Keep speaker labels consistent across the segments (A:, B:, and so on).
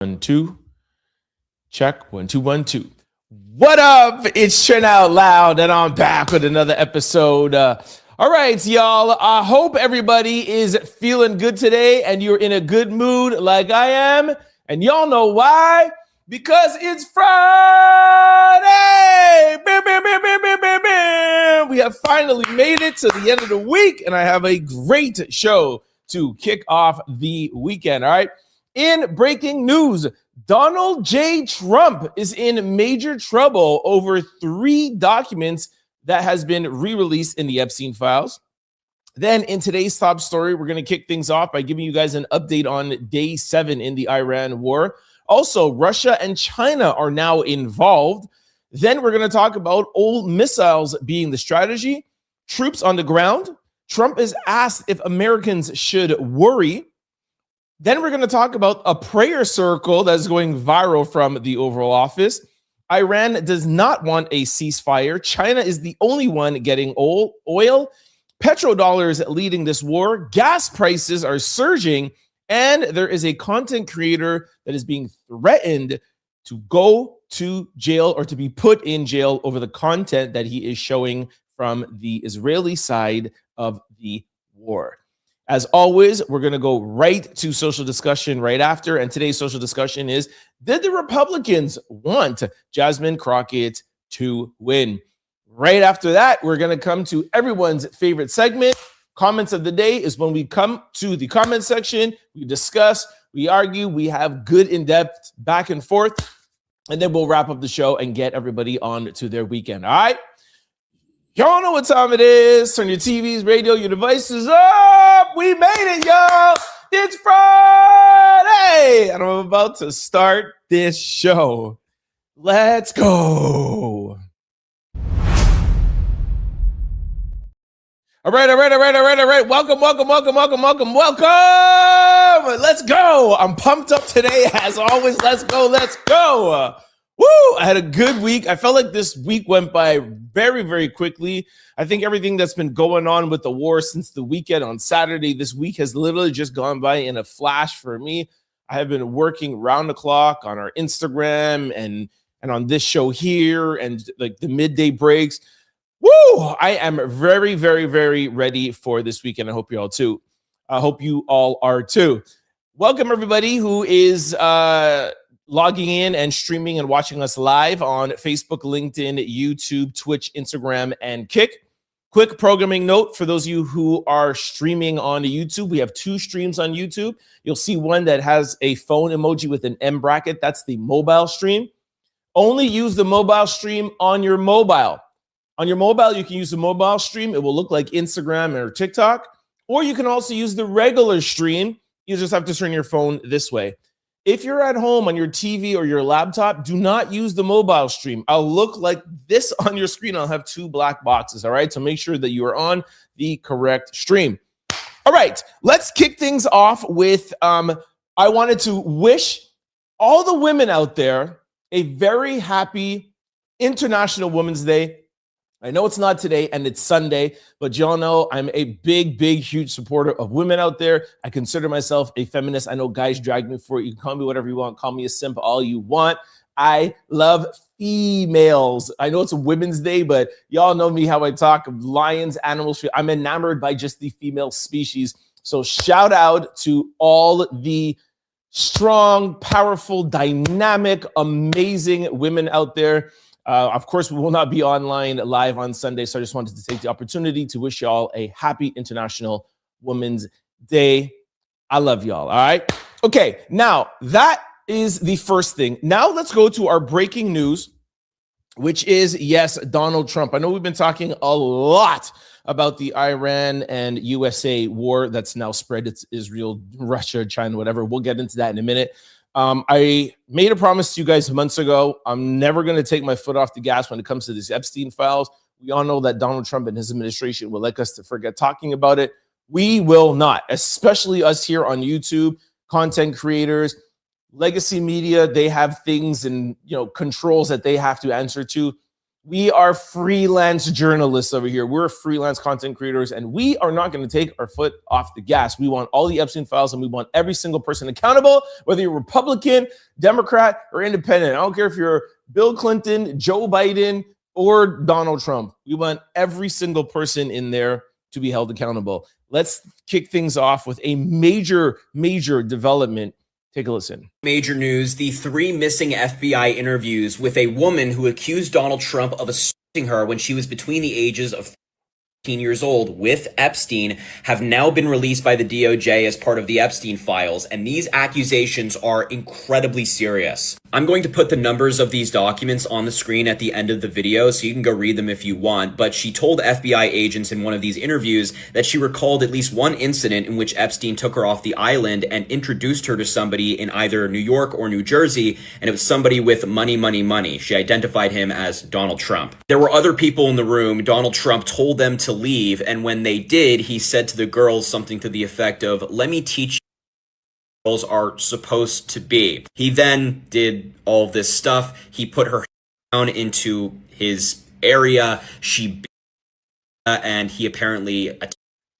A: 1, 2. Check. 1, 2, 1, 2. What up? It's Trent Out Loud, and I'm back with another episode. All right, y'all. I hope everybody is feeling good today and you're in a good mood like I am. And y'all know why? Because it's Friday. Bam, bam, bam, bam, bam, bam, bam. We have finally made it to the end of the week, and I have a great show to kick off the weekend. All right. In breaking news, Donald J. Trump is in major trouble over 3 documents that has been re-released in the Epstein files. Then in today's top story, we're going to kick things off by giving you guys an update on day 7 in the Iran war. Also, Russia and China are now involved. Then we're going to talk about old missiles being the strategy, troops on the ground. Trump is asked if Americans should worry. Then we're going to talk about a prayer circle that's going viral from the Oval Office. Iran does not want a ceasefire. China is the only one getting oil. Petrodollars leading this war. Gas prices are surging. And there is a content creator that is being threatened to go to jail or to be put in jail over the content that he is showing from the Israeli side of the war. As always, we're going to go right to social discussion right after. And today's social discussion is, did the Republicans want Jasmine Crockett to win? Right after that, we're going to come to everyone's favorite segment. Comments of the day is when we come to the comment section. We discuss, we argue, we have good in-depth back and forth. And then we'll wrap up the show and get everybody on to their weekend. All right? Y'all know what time it is. Turn your TVs, radio, your devices up. We made it, y'all. It's Friday. And I'm about to start this show. Let's go. All right. Welcome. Let's go. I'm pumped up today. As always, let's go. Woo! I had a good week. I felt like this week went by very, very quickly. I think everything that's been going on with the war since the weekend on Saturday, this week has literally just gone by in a flash for me. I have been working round the clock on our Instagram and on this show here and like the midday breaks. Woo! I am very, very, very ready for this weekend. I hope you all too. I hope you all are too. Welcome everybody who is logging in and streaming and watching us live on Facebook, LinkedIn, YouTube, Twitch, Instagram, and Kick. Quick programming note for those of you who are streaming on YouTube. We have 2 streams on YouTube. You'll see one that has a phone emoji with an M bracket. That's the mobile stream. Only use the mobile stream on your mobile. On your mobile, you can use the mobile stream. It will look like Instagram or TikTok. Or you can also use the regular stream. You just have to turn your phone this way. If you're at home on your TV or your laptop, do not use the mobile stream. I'll look like this on your screen. I'll have 2 black boxes, all right? So make sure that you are on the correct stream. All right, let's kick things off with, I wanted to wish all the women out there a very happy International Women's Day. I know it's not today and it's Sunday, but y'all know I'm a big, huge supporter of women out there. I consider myself a feminist. I know guys drag me for it. You can call me whatever you want. Call me a simp, all you want. I love females. I know it's a Women's Day, but y'all know me how I talk of lions, animals. I'm enamored by just the female species. So shout out to all the strong, powerful, dynamic, amazing women out there. Of course, we will not be online live on Sunday, so I just wanted to take the opportunity to wish y'all a happy International Women's Day. I love y'all, all right? Okay, now that is the first thing. Now let's go to our breaking news, which is, yes, Donald Trump. I know we've been talking a lot about the Iran and USA war that's now spread. It's Israel, Russia, China, whatever. We'll get into that in a minute. I made a promise to you guys months ago. I'm never going to take my foot off the gas when it comes to these Epstein files. We all know that Donald Trump and his administration would like us to forget talking about it. We will not, especially us here on YouTube, content creators, legacy media. They have things and controls that they have to answer to. We are freelance journalists over here. We're freelance content creators, and we are not going to take our foot off the gas. We want all the Epstein files, and we want every single person accountable, whether you're Republican, Democrat, or independent. I don't care if you're Bill Clinton, Joe Biden, or Donald Trump. We want every single person in there to be held accountable. Let's kick things off with a major development. Take a listen.
B: Major news, the 3 missing FBI interviews with a woman who accused Donald Trump of assaulting her when she was between the ages of 13 years old with Epstein have now been released by the DOJ as part of the Epstein files, and these accusations are incredibly serious. I'm going to put the numbers of these documents on the screen at the end of the video so you can go read them if you want, but she told FBI agents in one of these interviews that she recalled at least one incident in which Epstein took her off the island and introduced her to somebody in either New York or New Jersey, and it was somebody with money. She identified him as Donald Trump. There were other people in the room. Donald Trump told them to leave, and when they did, he said to the girls something to the effect of, "Let me teach you what girls are supposed to be." He then did all this stuff. He put her down into his area. She beat her, and he apparently attacked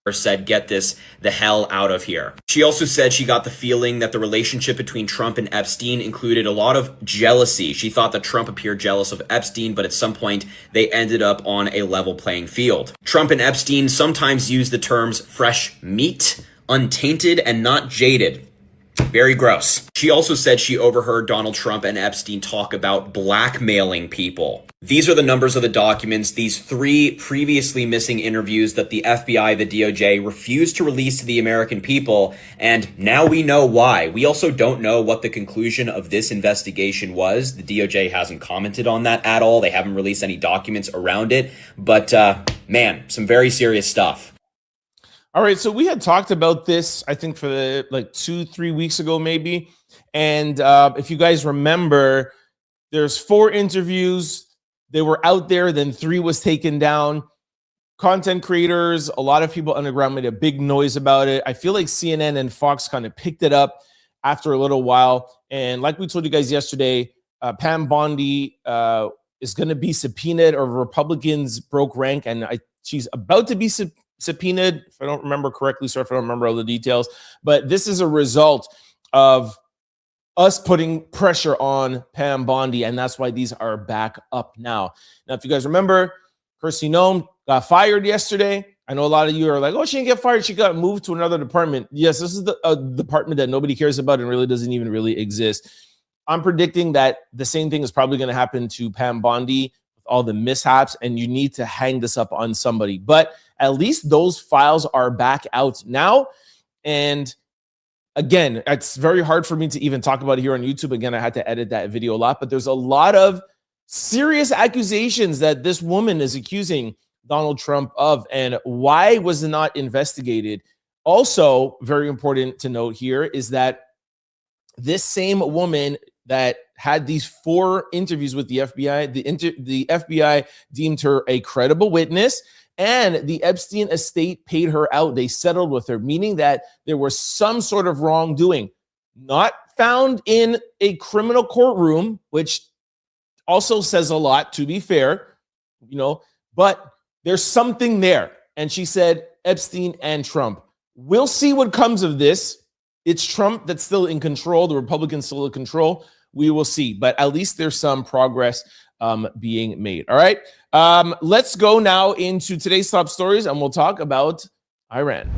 B: her, said, "Get this the hell out of here." She also said she got the feeling that the relationship between Trump and Epstein included a lot of jealousy. She thought that Trump appeared jealous of Epstein, but at some point they ended up on a level playing field. Trump and Epstein sometimes use the terms fresh meat, untainted, and not jaded. Very gross. She also said she overheard Donald Trump and Epstein talk about blackmailing people. These are the numbers of the documents, these 3 previously missing interviews that the FBI, the DOJ, refused to release to the American people, and now we know why. We also don't know what the conclusion of this investigation was. The DOJ hasn't commented on that at all. They haven't released any documents around it, but man, some very serious stuff.
A: All right, so we had talked about this, I think, for like 2-3 weeks ago, maybe. And if you guys remember, there's 4 interviews. They were out there, then 3 was taken down. Content creators, a lot of people underground made a big noise about it. I feel like CNN and Fox kind of picked it up after a little while. And like we told you guys yesterday, Pam Bondi is going to be subpoenaed, or Republicans broke rank, and she's about to be subpoenaed, if I don't remember correctly. Sorry if I don't remember all the details, but this is a result of us putting pressure on Pam Bondi, and that's why these are back up now. Now, if you guys remember, Kirstie Noem got fired yesterday. I know a lot of you are like, oh, she didn't get fired, she got moved to another department. Yes, this is the department that nobody cares about and really doesn't even really exist. I'm predicting that the same thing is probably going to happen to Pam Bondi with all the mishaps, and you need to hang this up on somebody. But at least those files are back out now. And again, it's very hard for me to even talk about it here on YouTube. Again, I had to edit that video a lot, but there's a lot of serious accusations that this woman is accusing Donald Trump of, and why was it not investigated? Also, very important to note here is that this same woman that had these 4 interviews with the FBI, the FBI deemed her a credible witness, and the Epstein estate paid her out. They settled with her, meaning that there was some sort of wrongdoing, not found in a criminal courtroom, which also says a lot, to be fair, but there's something there. And she said Epstein and Trump. We'll see what comes of this. It's Trump that's still in control. The Republicans still in control. We will see, but at least there's some progress being made. All right. Let's go now into today's top stories, and we'll talk about Iran.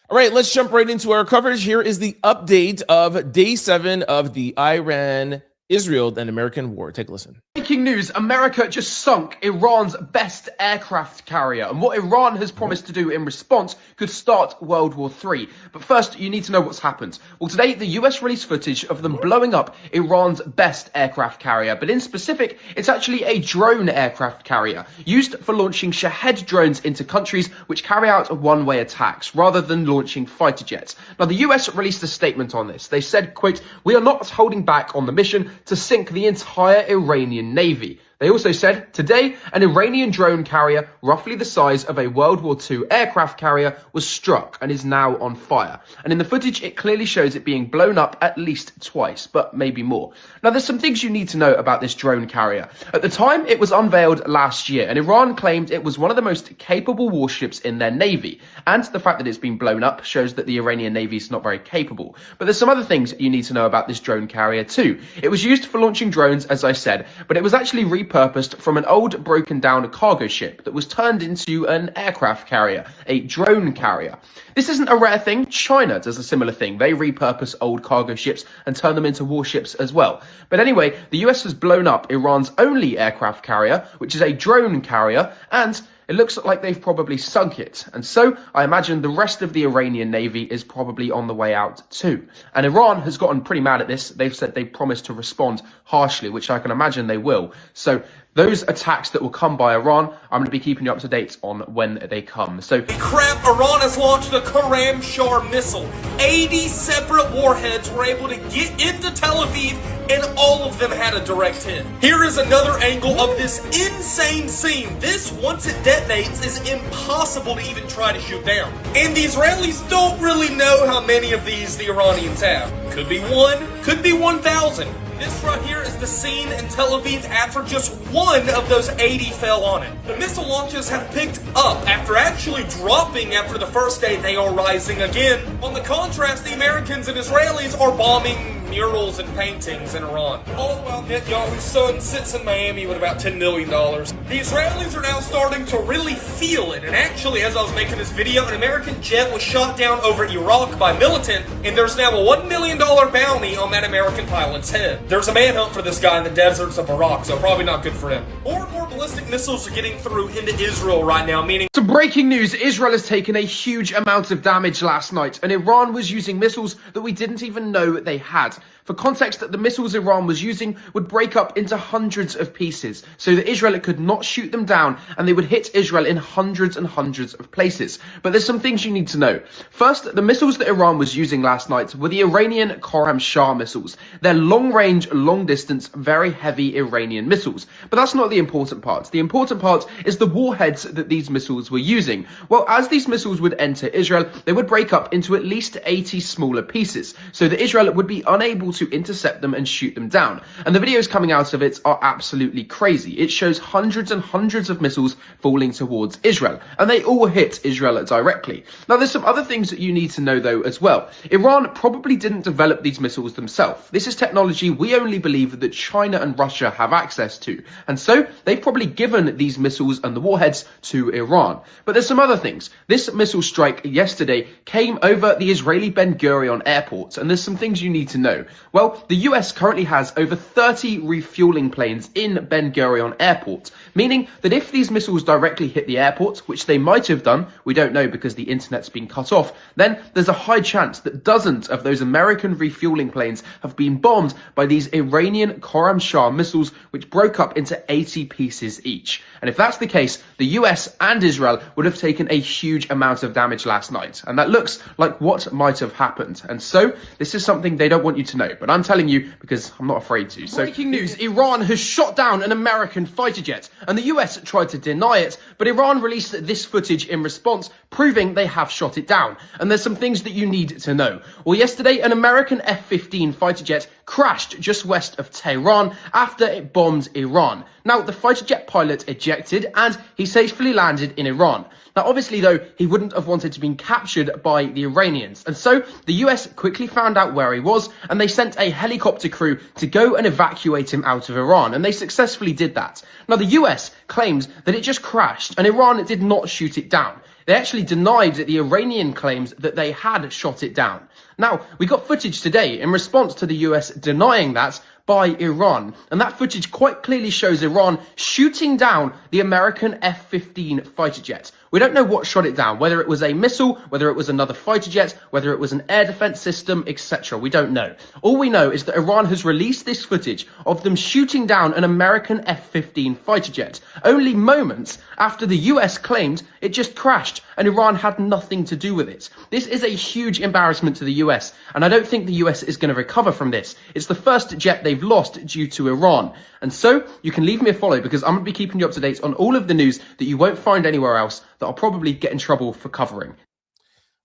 A: All right, let's jump right into our coverage. Here is the update of day 7 of the Iran-Israel and American war. Take a listen.
C: Breaking news, America just sunk Iran's best aircraft carrier, and what Iran has promised to do in response could start World War III. But first, you need to know what's happened. Well, today, the US released footage of them blowing up Iran's best aircraft carrier, but in specific, it's actually a drone aircraft carrier, used for launching Shahed drones into countries which carry out one-way attacks, rather than launching fighter jets. Now, the US released a statement on this. They said, quote, "We are not holding back on the mission to sink the entire Iranian Navy." They also said, today, an Iranian drone carrier, roughly the size of a World War II aircraft carrier, was struck and is now on fire. And in the footage, it clearly shows it being blown up at least twice, but maybe more. Now, there's some things you need to know about this drone carrier. At the time, it was unveiled last year, and Iran claimed it was one of the most capable warships in their navy. And the fact that it's been blown up shows that the Iranian navy is not very capable. But there's some other things you need to know about this drone carrier too. It was used for launching drones, as I said, but it was actually repurposed from an old broken down cargo ship that was turned into an aircraft carrier, a drone carrier. This isn't a rare thing. China does a similar thing. They repurpose old cargo ships and turn them into warships as well. But anyway, the US has blown up Iran's only aircraft carrier, which is a drone carrier, and it looks like they've probably sunk it. And so I imagine the rest of the Iranian navy is probably on the way out too. And Iran has gotten pretty mad at this. They've said they promised to respond harshly, which I can imagine they will. So those attacks that will come by Iran, I'm going to be keeping you up to date on when they come. So
D: crap, Iran has launched the Karam Shar missile. 80 separate warheads were able to get into Tel Aviv, and all of them had a direct hit. Here is another angle of this insane scene. This, once it detonates, is impossible to even try to shoot down. And the Israelis don't really know how many of these the Iranians have. Could be 1, could be 1,000. This right here is the scene in Tel Aviv after just one of those 80 fell on it. The missile launches have picked up. After actually dropping after the first day, they are rising again. On the contrast, the Americans and Israelis are bombing murals and paintings in Iran. All while Netanyahu's son sits in Miami with about $10 million. The Israelis are now starting to really feel it. And actually, as I was making this video, an American jet was shot down over Iraq by militant, and there's now a $1 million bounty on that American pilot's head. There's a manhunt for this guy in the deserts of Iraq, so probably not good for him. More and more ballistic missiles are getting through into Israel right now, meaning...
C: Some breaking news, Israel has taken a huge amount of damage last night, and Iran was using missiles that we didn't even know they had. For context, the missiles Iran was using would break up into hundreds of pieces, so that Israel could not shoot them down, and they would hit Israel in hundreds and hundreds of places. But there's some things you need to know. First, the missiles that Iran was using last night were the Iranian Karam Shar missiles. They're long-range, long-distance, very heavy Iranian missiles. But that's not the important part. The important part is the warheads that these missiles were using. Well, as these missiles would enter Israel, they would break up into at least 80 smaller pieces, so that Israel would be unable to intercept them and shoot them down. And the videos coming out of it are absolutely crazy. It shows hundreds and hundreds of missiles falling towards Israel, and they all hit Israel directly. Now, there's some other things that you need to know though as well. Iran probably didn't develop these missiles themselves. This is technology we only believe that China and Russia have access to, and so they've probably given these missiles and the warheads to Iran. But there's some other things. This missile strike yesterday came over the Israeli Ben Gurion airport, and there's some things you need to know. Well, the US currently has over 30 refueling planes in Ben Gurion airport, meaning that if these missiles directly hit the airport, which they might have done, we don't know because the internet's been cut off, then there's a high chance that dozens of those American refueling planes have been bombed by these Iranian Karam Shar missiles, which broke up into 80 pieces each. And if that's the case, the US and Israel would have taken a huge amount of damage last night. And that looks like what might have happened. And so this is something they don't want you to know, but I'm telling you because I'm not afraid to. So breaking news, Iran has shot down an American fighter jet, and the US tried to deny it, but Iran released this footage in response, proving they have shot it down. And there's some things that you need to know. Well, yesterday, an American F15 fighter jet crashed just west of Tehran after it bombed Iran. Now, the fighter jet pilot ejected and he safely landed in Iran. Now, obviously, though, he wouldn't have wanted to be captured by the Iranians. And so the US quickly found out where he was, and they sent a helicopter crew to go and evacuate him out of Iran. And they successfully did that. Now, the US claims that it just crashed and Iran did not shoot it down. They actually denied the Iranian claims that they had shot it down. Now, we got footage today in response to the US denying that by Iran, and that footage quite clearly shows Iran shooting down the American F-15 fighter jet. We don't know what shot it down, whether it was a missile, whether it was another fighter jet, whether it was an air defense system, etc. We don't know. All we know is that Iran has released this footage of them shooting down an American F-15 fighter jet, only moments after the US claimed it just crashed and Iran had nothing to do with it. This is a huge embarrassment to the US, and I don't think the US is going to recover from this. It's the first jet they've lost due to Iran. And so you can leave me a follow, because I'm going to be keeping you up to date on all of the news that you won't find anywhere else that I'll probably get in trouble for covering.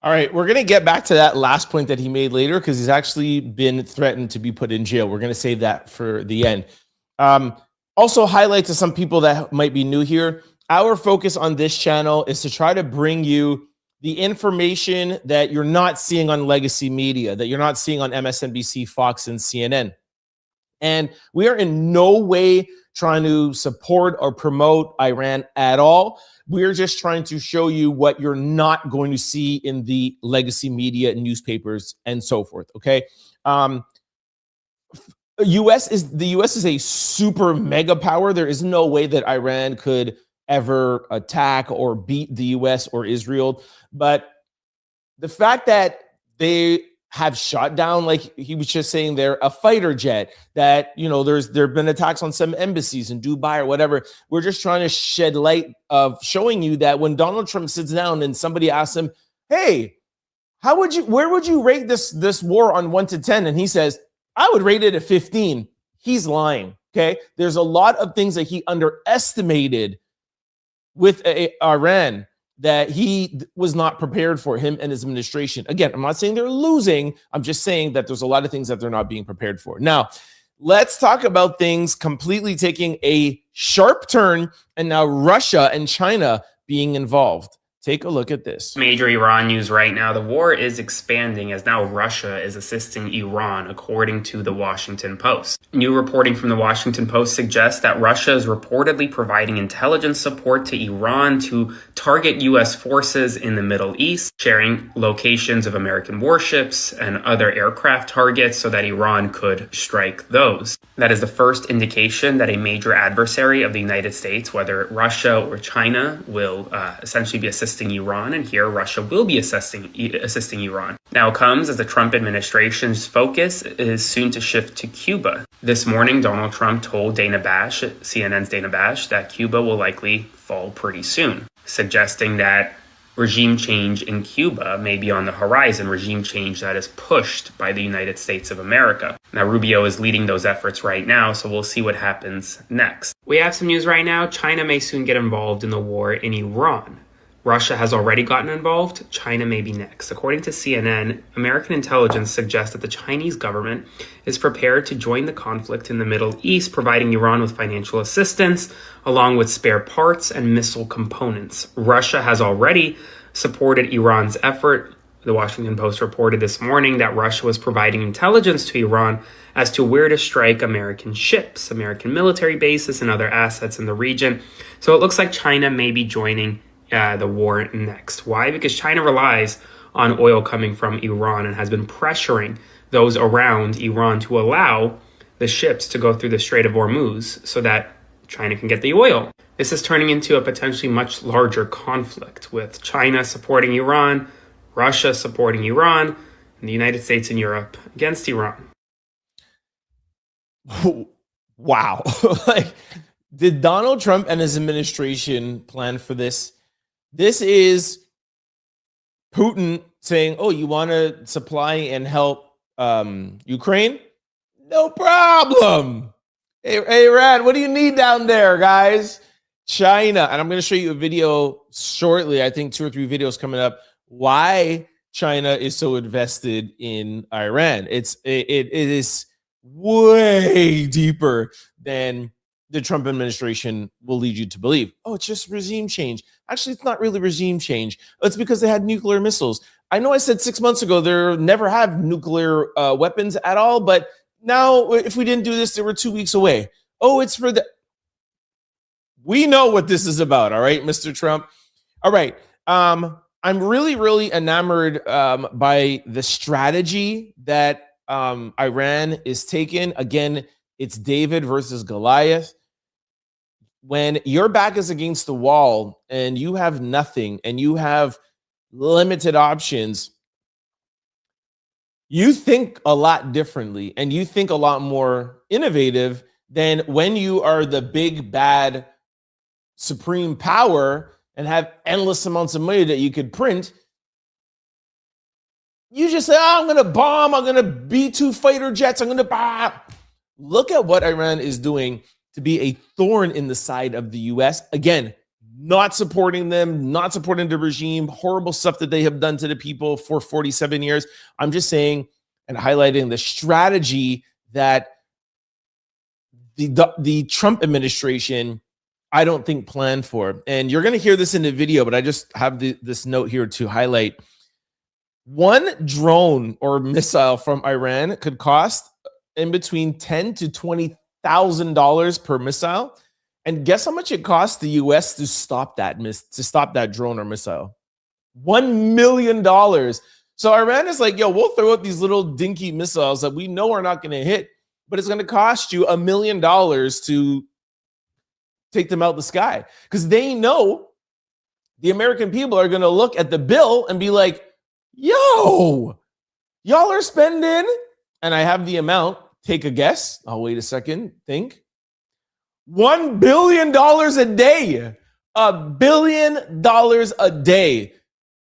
A: All right, we're going to get back to that last point that he made later, because he's actually been threatened to be put in jail. We're going to save that for the end. Also, highlight to some people that might be new here, our focus on this channel is to try to bring you the information that you're not seeing on legacy media, that you're not seeing on MSNBC, Fox, and CNN. And we are in no way trying to support or promote Iran at all. We're just trying to show you what you're not going to see in the legacy media, newspapers, and so forth. Okay. The US is a super mega power. There is no way that Iran could ever attack or beat the US or Israel. But the fact that they have shot down, like he was just saying there, a fighter jet, that, you know, there have been attacks on some embassies in Dubai or whatever. We're just trying to shed light of showing you that when Donald Trump sits down and somebody asks him, hey, where would you rate this war on 1 to 10? And he says, I would rate it a 15. He's lying. Okay. There's a lot of things that he underestimated with Iran that he was not prepared for, him and his administration. Again, I'm not saying they're losing. I'm just saying that there's a lot of things that they're not being prepared for. Now, let's talk about things completely taking a sharp turn, and now Russia and China being involved. Take a look at this.
E: Major Iran news right now. The war is expanding as now Russia is assisting Iran, according to the Washington Post. New reporting from the Washington Post suggests that Russia is reportedly providing intelligence support to Iran to target U.S. forces in the Middle East, sharing locations of American warships and other aircraft targets so that Iran could strike those. That is the first indication that a major adversary of the United States, whether Russia or China, will essentially be assisting Iran, and here Russia will be assisting Iran. Now comes as the Trump administration's focus is soon to shift to Cuba. This morning, Donald Trump told CNN's Dana Bash, that Cuba will likely fall pretty soon, suggesting that regime change in Cuba may be on the horizon, regime change that is pushed by the United States of America. Now, Rubio is leading those efforts right now, so we'll see what happens next. We have some news right now. China may soon get involved in the war in Iran. Russia has already gotten involved. China may be next. According to CNN, American intelligence suggests that the Chinese government is prepared to join the conflict in the Middle East, providing Iran with financial assistance, along with spare parts and missile components. Russia has already supported Iran's effort. The Washington Post reported this morning that Russia was providing intelligence to Iran as to where to strike American ships, American military bases, and other assets in the region. So it looks like China may be joining the war next. Why? Because China relies on oil coming from Iran and has been pressuring those around Iran to allow the ships to go through the Strait of Hormuz so that China can get the oil. This is turning into a potentially much larger conflict, with China supporting Iran, Russia supporting Iran, and the United States and Europe against Iran.
A: Wow. Like, did Donald Trump and his administration plan for this? This is Putin saying, oh, you want to supply and help Ukraine? No problem. Hey, Rad, what do you need down there, guys? China. And I'm going to show you a video shortly. I think 2 or 3 videos coming up. Why China is so invested in Iran. It is way deeper than the Trump administration will lead you to believe. Oh, it's just regime change. Actually, it's not really regime change. It's because they had nuclear missiles. I know I said 6 months ago they never have nuclear weapons at all, but now if we didn't do this, they were 2 weeks away. Oh, it's for the... We know what this is about, all right, Mr. Trump? All right. I'm really, really enamored by the strategy that Iran is taking. Again, it's David versus Goliath. when your back is against the wall and you have nothing and you have limited options, you think a lot differently and you think a lot more innovative than when you are the big, bad, supreme power and have endless amounts of money that you could print. You just say, oh, I'm going to bomb. I'm going to B-2 fighter jets. I'm going to bomb. Look at what Iran is doing to be a thorn in the side of the U.S. Again, not supporting them, not supporting the regime, horrible stuff that they have done to the people for 47 years. I'm just saying and highlighting the strategy that the Trump administration, I don't think, planned for. And you're going to hear this in the video, but I just have this note here to highlight. One drone or missile from Iran could cost in between $10,000 to $20,000 per missile. And guess how much it costs the U.S. to stop that drone or missile? $1 million. So Iran is like, yo, we'll throw up these little dinky missiles that we know are not going to hit, but it's going to cost you $1 million to take them out the sky, because they know the American people are going to look at the bill and be like, yo, y'all are spending, and I have the amount. Take a guess. I'll wait a second. Think. $1 billion a day. $1 billion a day.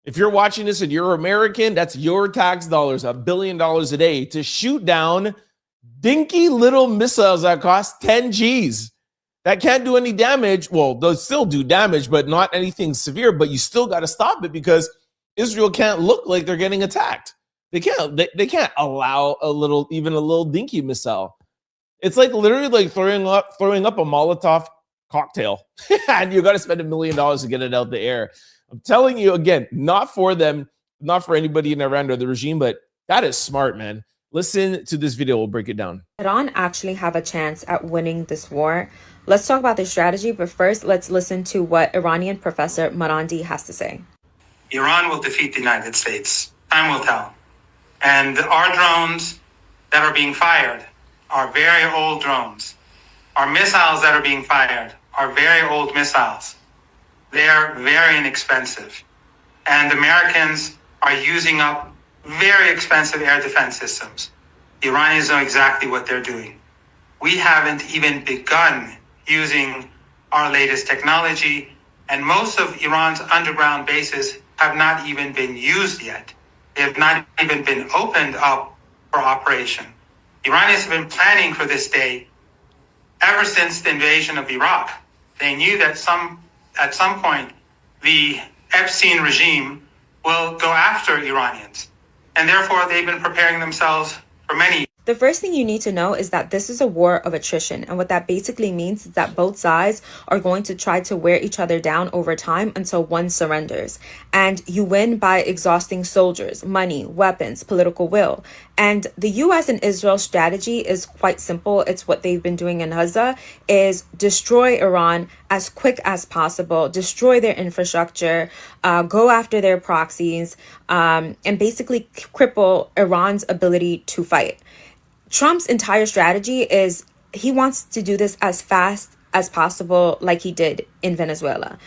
A: If you're watching this and you're American, that's your tax dollars. $1 billion a day to shoot down dinky little missiles that cost 10 G's. That can't do any damage. Well, they'll still do damage, but not anything severe. But you still got to stop it, because Israel can't look like they're getting attacked. They can't. They can't allow even a little dinky missile. It's like literally like throwing up a Molotov cocktail, and you got to spend $1 million to get it out the air. I'm telling you again, not for them, not for anybody in Iran or the regime, but that is smart, man. Listen to this video. We'll break it down.
F: Iran actually have a chance at winning this war. Let's talk about the strategy, but first, let's listen to what Iranian professor Marandi has to say.
G: Iran will defeat the United States. Time will tell. And our drones that are being fired are very old drones. Our missiles that are being fired are very old missiles. They are very inexpensive. And Americans are using up very expensive air defense systems. The Iranians know exactly what they're doing. We haven't even begun using our latest technology, and most of Iran's underground bases have not even been used yet. They have not even been opened up for operation. Iranians have been planning for this day ever since the invasion of Iraq. They knew that at some point the Epstein regime will go after Iranians, and therefore they've been preparing themselves for many years.
F: The first thing you need to know is that this is a war of attrition. And what that basically means is that both sides are going to try to wear each other down over time until one surrenders. And you win by exhausting soldiers, money, weapons, political will. And the U.S. and Israel's strategy is quite simple. It's what they've been doing in Gaza, is destroy Iran as quick as possible, destroy their infrastructure, go after their proxies, and basically cripple Iran's ability to fight. Trump's entire strategy is he wants to do this as fast as possible, like he did in Venezuela.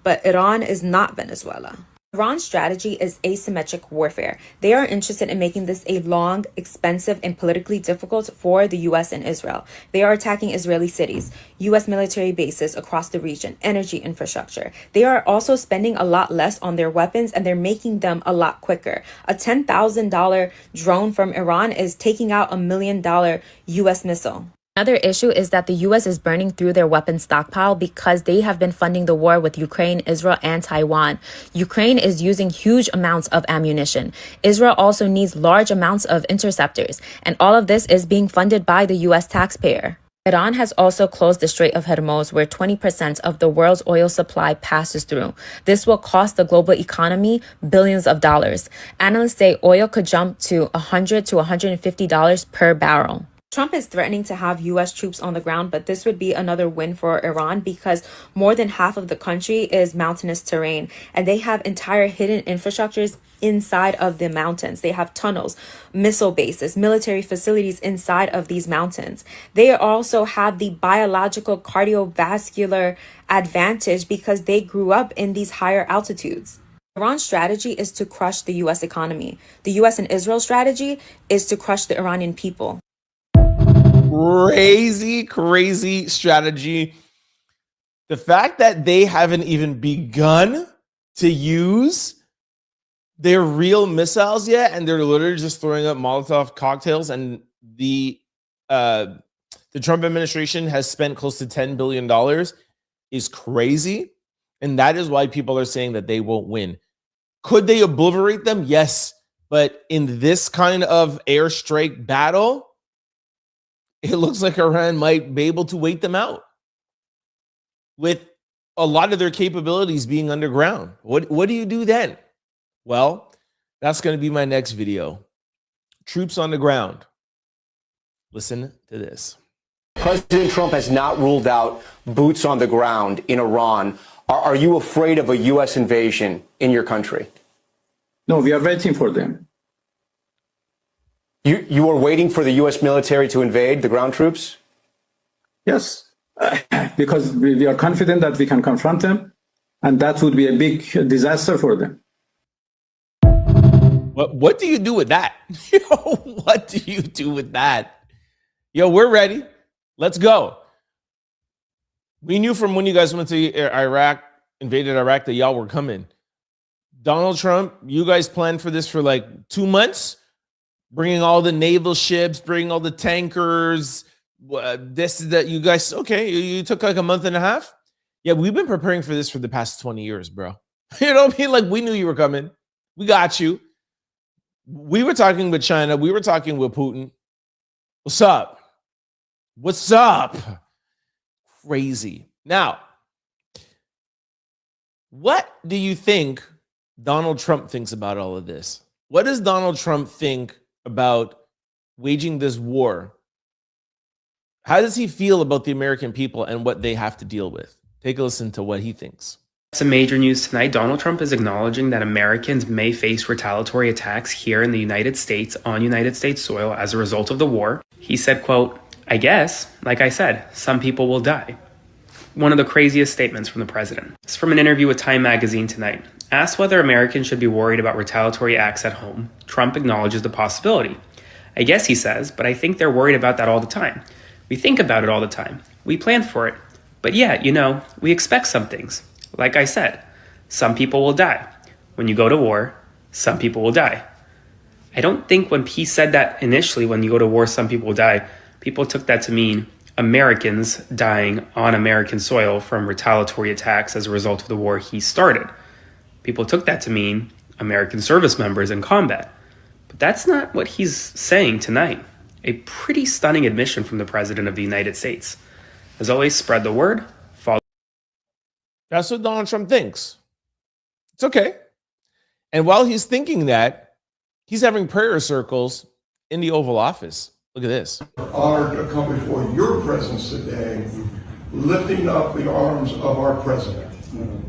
F: But Iran is not Venezuela. Iran's strategy is asymmetric warfare. They are interested in making this a long, expensive, and politically difficult for the U.S. and Israel. They are attacking Israeli cities, U.S. military bases across the region, energy infrastructure. They are also spending a lot less on their weapons, and they're making them a lot quicker. A $10,000 drone from Iran is taking out $1 million U.S. missile. Another issue is that the U.S. is burning through their weapons stockpile because they have been funding the war with Ukraine, Israel, and Taiwan. Ukraine is using huge amounts of ammunition. Israel also needs large amounts of interceptors, and all of this is being funded by the U.S. taxpayer. Iran has also closed the Strait of Hormuz, where 20% of the world's oil supply passes through. This will cost the global economy billions of dollars. Analysts say oil could jump to $100 to $150 per barrel. Trump is threatening to have U.S. troops on the ground, but this would be another win for Iran because more than half of the country is mountainous terrain, and they have entire hidden infrastructures inside of the mountains. They have tunnels, missile bases, military facilities inside of these mountains. They also have the biological cardiovascular advantage because they grew up in these higher altitudes. Iran's strategy is to crush the U.S. economy. The U.S. and Israel strategy is to crush the Iranian people.
A: Crazy strategy. The fact that they haven't even begun to use their real missiles yet, and they're literally just throwing up Molotov cocktails, and the Trump administration has spent close to $10 billion is crazy. And that is why people are saying that they won't win. Could they obliterate them? Yes. But in this kind of airstrike battle, it looks like Iran might be able to wait them out with a lot of their capabilities being underground. What do you do then? Well, that's going to be my next video. Troops on the ground. Listen to this.
H: President Trump has not ruled out boots on the ground in Iran. Are you afraid of a U.S. invasion in your country?
I: No, we are waiting for them.
H: You are waiting for the U.S. military to invade the ground troops?
I: Yes, because we are confident that we can confront them, and that would be a big disaster for them.
A: What do you do with that? What do you do with that? We're ready. Let's go. We knew from when you guys went to Iraq, invaded Iraq, that y'all were coming. Donald Trump, you guys planned for this for like 2 months, bringing all the naval ships, bringing all the tankers, that you guys, okay, you took like a month and a half. Yeah, we've been preparing for this for the past 20 years, bro. You know what I mean? Like, we knew you were coming. We got you. We were talking with China. We were talking with Putin. What's up? What's up? Crazy. Now, what do you think Donald Trump thinks about all of this? What does Donald Trump think about waging this war? How does he feel about the American people and what they have to deal with? Take a listen to what he thinks.
E: Some major news tonight. Donald Trump is acknowledging that Americans may face retaliatory attacks here in the United States on United States soil as a result of the war. He said, quote, "I guess, like I said, some people will die." One of the craziest statements from the president. It's from an interview with Time magazine tonight. Asked whether Americans should be worried about retaliatory acts at home, Trump acknowledges the possibility. "I guess," he says, "but I think they're worried about that all the time. We think about it all the time. We plan for it. But yeah, we expect some things. Like I said, some people will die. When you go to war, some people will die." I don't think when he said that initially, when you go to war, some people will die, people took that to mean Americans dying on American soil from retaliatory attacks as a result of the war he started. People took that to mean American service members in combat. But that's not what he's saying tonight. A pretty stunning admission from the President of the United States. As always, spread the word. Follow.
A: That's what Donald Trump thinks. It's okay. And while he's thinking that, he's having prayer circles in the Oval Office. Look at this.
J: Honored to come before your presence today, lifting up the arms of our president.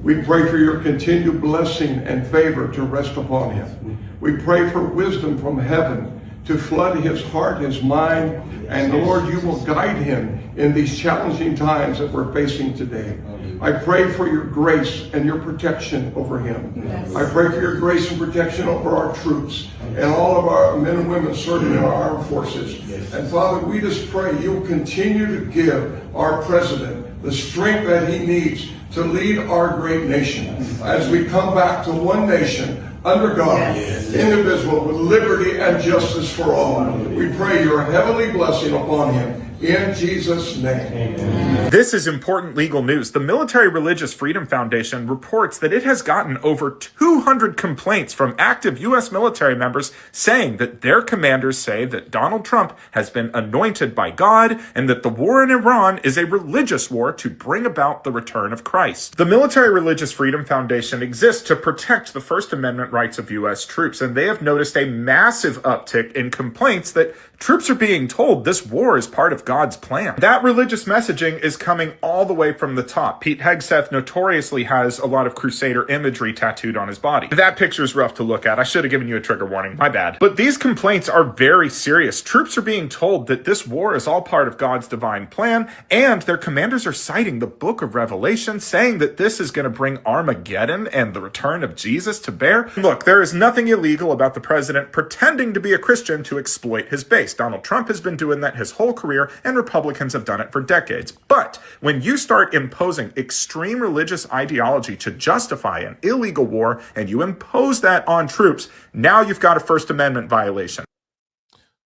J: We pray for your continued blessing and favor to rest upon him. We pray for wisdom from heaven to flood his heart, his mind, and Lord, you will guide him in these challenging times that we're facing today. I pray for your grace and your protection over him. Yes. I pray for your grace and protection over our troops and all of our men and women serving in our armed forces. Yes. And Father, we just pray you'll continue to give our president the strength that he needs to lead our great nation as we come back to one nation under God, yes, indivisible, with liberty and justice for all. We pray your heavenly blessing upon him In Jesus' name. Amen.
K: This is important legal news. The Military Religious Freedom Foundation reports that it has gotten over 200 complaints from active U.S. military members saying that their commanders say that Donald Trump has been anointed by God and that the war in Iran is a religious war to bring about the return of Christ. The Military Religious Freedom Foundation exists to protect the First Amendment rights of U.S. troops, and they have noticed a massive uptick in complaints that troops are being told this war is part of God's plan. That religious messaging is coming all the way from the top. Pete Hegseth notoriously has a lot of Crusader imagery tattooed on his body. That picture is rough to look at. I should have given you a trigger warning. My bad. But these complaints are very serious. Troops are being told that this war is all part of God's divine plan, and their commanders are citing the book of Revelation, saying that this is going to bring Armageddon and the return of Jesus to bear. Look, there is nothing illegal about the president pretending to be a Christian to exploit his base. Donald Trump has been doing that his whole career, and Republicans have done it for decades. But when you start imposing extreme religious ideology to justify an illegal war, and you impose that on troops, now you've got a First Amendment violation.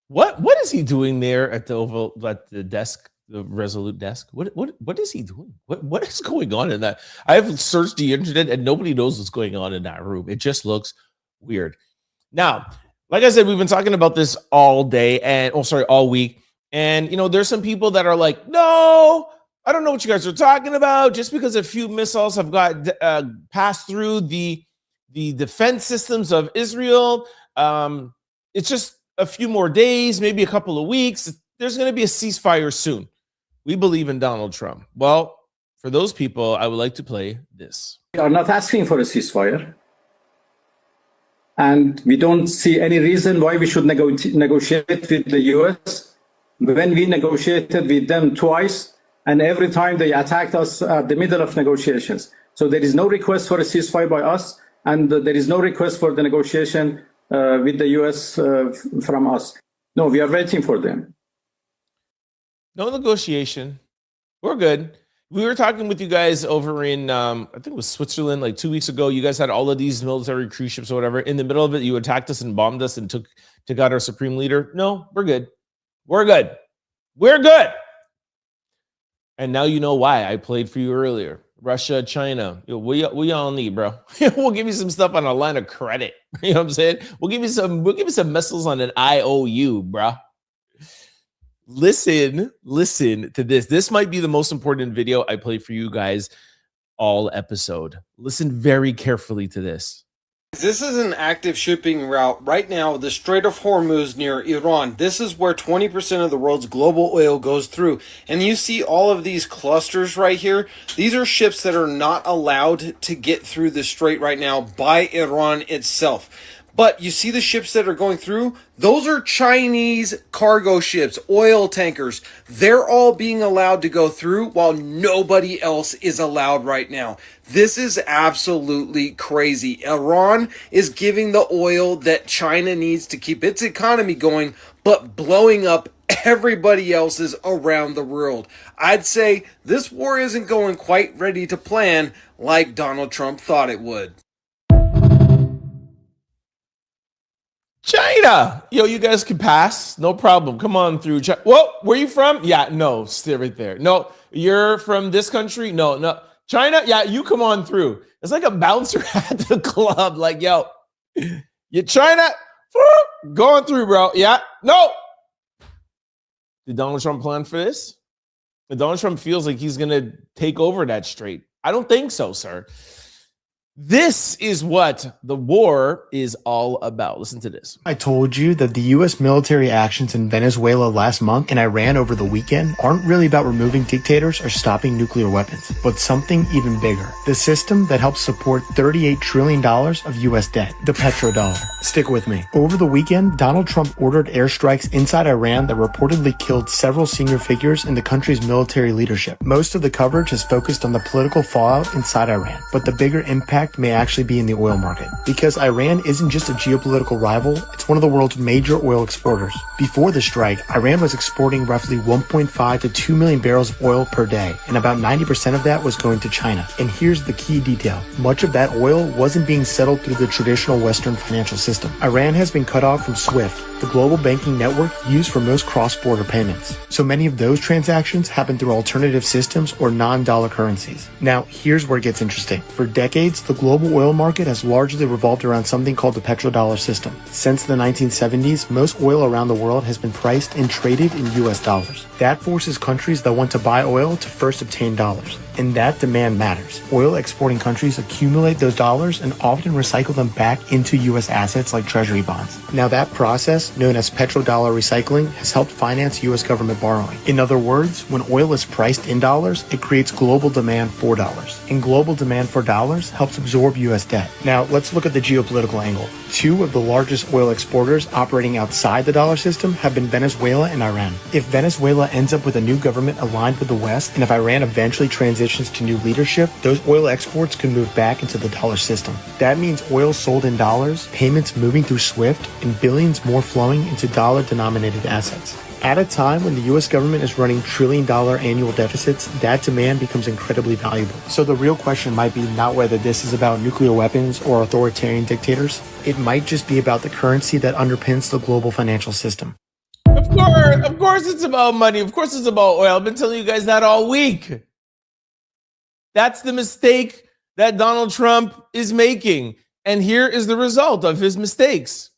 A: What is he doing there at the desk, the Resolute desk? What is he doing? What is going on in that? I've searched the internet and nobody knows what's going on in that room. It just looks weird. Now, like I said, we've been talking about this all day all week. And, there's some people that are like, no, I don't know what you guys are talking about. Just because a few missiles have got passed through the defense systems of Israel, it's just a few more days, maybe a couple of weeks. There's going to be a ceasefire soon. We believe in Donald Trump. Well, for those people, I would like to play this.
I: We are not asking for a ceasefire. And we don't see any reason why we should negotiate with the U.S. When we negotiated with them twice, and every time they attacked us at the middle of negotiations. So there is no request for a ceasefire by us, and there is no request for the negotiation with the U.S. From us. No, we are waiting for them.
A: No negotiation. We're good. We were talking with you guys over in, I think it was Switzerland, like 2 weeks ago. You guys had all of these military cruise ships or whatever. In the middle of it, you attacked us and bombed us and took out our supreme leader. No, we're good. We're good. We're good. And now you know why I played for you earlier. Russia, China. We all need, bro. We'll give you some stuff on a line of credit. You know what I'm saying? We'll give you some missiles on an IOU, bro. Listen to this. This might be the most important video I play for you guys all episode. Listen very carefully to this.
L: This is an active shipping route right now, the Strait of Hormuz near Iran. This is where 20% of the world's global oil goes through. And you see all of these clusters right here. These are ships that are not allowed to get through the strait right now by Iran itself. But you see the ships that are going through? Those are Chinese cargo ships, oil tankers. They're all being allowed to go through while nobody else is allowed right now. This is absolutely crazy. Iran is giving the oil that China needs to keep its economy going, but blowing up everybody else's around the world. I'd say this war isn't going quite ready to plan like Donald Trump thought it would.
A: China. You guys can pass. No problem. Come on through. Whoa, where you from? Yeah, no, stay right there. No, you're from this country? No. China? Yeah, you come on through. It's like a bouncer at the club. Like, yo, you China? Going through, bro. Yeah, no. Did Donald Trump plan for this? Donald Trump feels like he's going to take over that strait. I don't think so, sir. This is what the war is all about. Listen to this.
M: I told you that the U.S. military actions in Venezuela last month and Iran over the weekend aren't really about removing dictators or stopping nuclear weapons, but something even bigger. The system that helps support $38 trillion of U.S. debt, the petrodollar. Stick with me. Over the weekend, Donald Trump ordered airstrikes inside Iran that reportedly killed several senior figures in the country's military leadership. Most of the coverage is focused on the political fallout inside Iran, but the bigger impact may actually be in the oil market, because Iran isn't just a geopolitical rival, it's one of the world's major oil exporters. Before the strike, Iran was exporting roughly 1.5 to 2 million barrels of oil per day, and about 90% of that was going to China. And here's the key detail. Much of that oil wasn't being settled through the traditional Western financial system. Iran has been cut off from SWIFT, the global banking network used for most cross-border payments. So many of those transactions happen through alternative systems or non-dollar currencies. Now, here's where it gets interesting. For decades, the global oil market has largely revolved around something called the petrodollar system. Since the 1970s, most oil around the world has been priced and traded in US dollars. That forces countries that want to buy oil to first obtain dollars. And that demand matters. Oil exporting countries accumulate those dollars and often recycle them back into U.S. assets like treasury bonds. Now that process, known as petrodollar recycling, has helped finance U.S. government borrowing. In other words, when oil is priced in dollars, it creates global demand for dollars. And global demand for dollars helps absorb U.S. debt. Now let's look at the geopolitical angle. Two of the largest oil exporters operating outside the dollar system have been Venezuela and Iran. If Venezuela ends up with a new government aligned with the West, and if Iran eventually transitions to new leadership, those oil exports can move back into the dollar system. That means oil sold in dollars, payments moving through SWIFT, and billions more flowing into dollar-denominated assets. At a time when the US government is running trillion-dollar annual deficits, that demand becomes incredibly valuable. So the real question might be not whether this is about nuclear weapons or authoritarian dictators. It might just be about the currency that underpins the global financial system.
A: Of course it's about money. Of course it's about oil. I've been telling you guys that all week. That's the mistake that Donald Trump is making. And here is the result of his mistakes.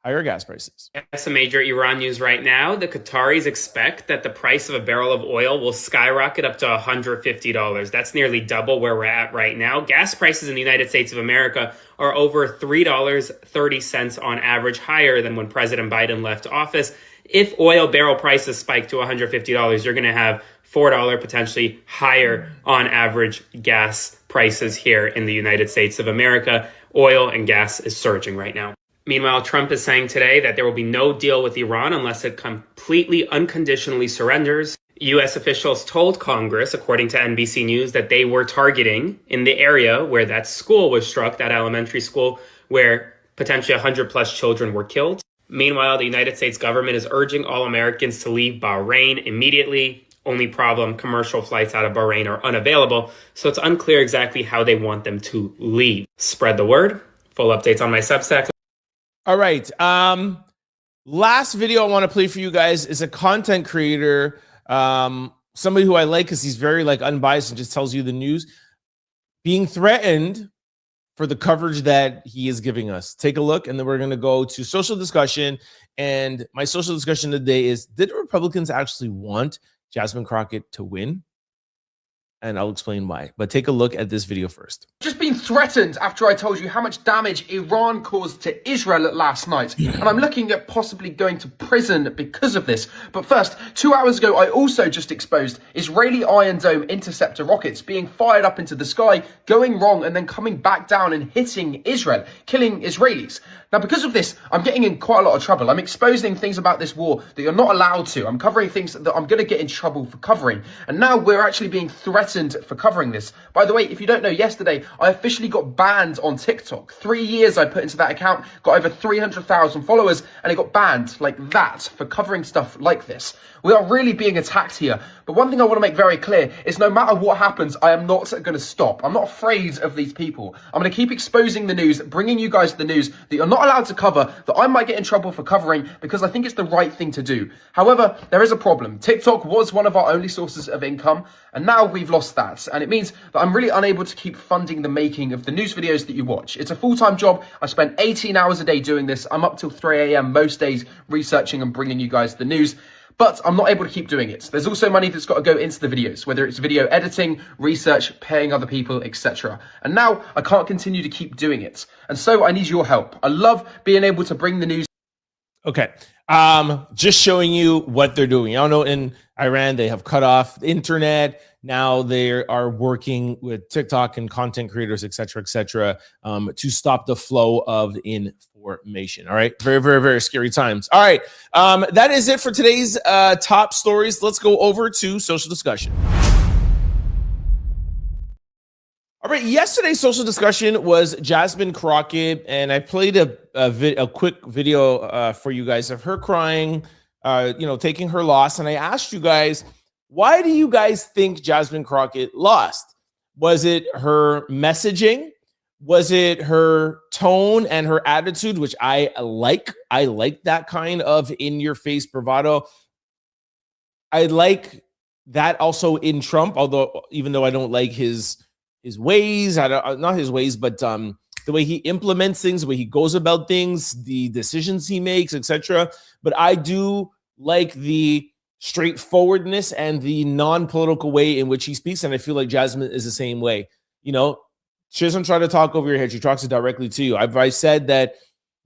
A: Higher gas prices.
E: Some major Iran news right now. The Qataris expect that the price of a barrel of oil will skyrocket up to $150. That's nearly double where we're at right now. Gas prices in the United States of America are over $3.30 on average, higher than when President Biden left office. If oil barrel prices spike to $150, you're going to have $4 potentially higher on average gas prices here in the United States of America. Oil and gas is surging right now. Meanwhile, Trump is saying today that there will be no deal with Iran unless it completely unconditionally surrenders. U.S. officials told Congress, according to NBC News, that they were targeting in the area where that school was struck, that elementary school, where potentially 100 plus children were killed. Meanwhile, the United States government is urging all Americans to leave Bahrain immediately. Only problem, commercial flights out of Bahrain are unavailable, so it's unclear exactly how they want them to leave. Spread the word. Full updates on my Substack.
A: All right. Last video I want to play for you guys is a content creator, somebody who I like because he's very unbiased and just tells you the news, being threatened for the coverage that he is giving us. Take a look, and then we're going to go to social discussion. And my social discussion today is, did Republicans actually want Jasmine Crockett to win? And I'll explain why. But take a look at this video first.
C: Just been threatened after I told you how much damage Iran caused to Israel last night. And I'm looking at possibly going to prison because of this. But first, 2 hours ago, I also just exposed Israeli Iron Dome interceptor rockets being fired up into the sky, going wrong, and then coming back down and hitting Israel, killing Israelis. Now, because of this, I'm getting in quite a lot of trouble. I'm exposing things about this war that you're not allowed to. I'm covering things that I'm going to get in trouble for covering. And now we're actually being threatened for covering this. By the way, if you don't know, yesterday, I officially got banned on TikTok. 3 years I put into that account, got over 300,000 followers, and it got banned like that for covering stuff like this. We are really being attacked here. But one thing I want to make very clear is no matter what happens, I am not going to stop. I'm not afraid of these people. I'm going to keep exposing the news, bringing you guys the news that you're not allowed to cover, that I might get in trouble for covering because I think it's the right thing to do. However, there is a problem. TikTok was one of our only sources of income, and now we've lost that. And it means that I'm really unable to keep funding the making of the news videos that you watch. It's a full-time job. I spend 18 hours a day doing this. I'm up till 3 a.m. most days researching and bringing you guys the news. But I'm not able to keep doing it. There's also money that's got to go into the videos, whether it's video editing, research, paying other people, etc. And now I can't continue to keep doing it. And so I need your help. I love being able to bring the news.
A: Okay. Just showing you what they're doing. Y'all know in Iran, they have cut off the internet. Now they are working with TikTok and content creators, et cetera, to stop the flow of information. All right. Very, very, very scary times. All right. That is it for today's top stories. Let's go over to social discussion. All right. Yesterday's social discussion was Jasmine Crockett, and I played a quick video for you guys of her crying, taking her loss. And I asked you guys, why do you guys think Jasmine Crockett lost? Was it her messaging? Was it her tone and her attitude, which I like? I like that kind of in-your-face bravado. I like that also in Trump, although even though I don't like his ways, not his ways, but the way he implements things, the way he goes about things, the decisions he makes, etc. But I do like the straightforwardness and the non-political way in which he speaks, and I feel like Jasmine is the same way. You know, she doesn't try to talk over your head. She talks it directly to you. I've said that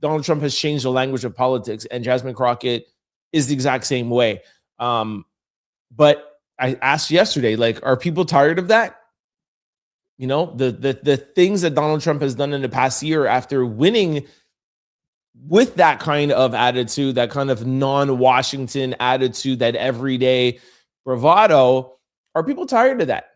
A: Donald Trump has changed the language of politics, and Jasmine Crockett is the exact same way. But I asked yesterday, like, are people tired of that? You know, the things that Donald Trump has done in the past year after winning with that kind of attitude, that kind of non-Washington attitude, that everyday bravado, are people tired of that?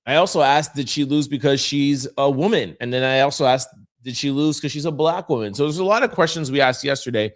A: I also asked, did she lose because she's a woman? And then I also asked, did she lose because she's a black woman? So there's a lot of questions we asked yesterday.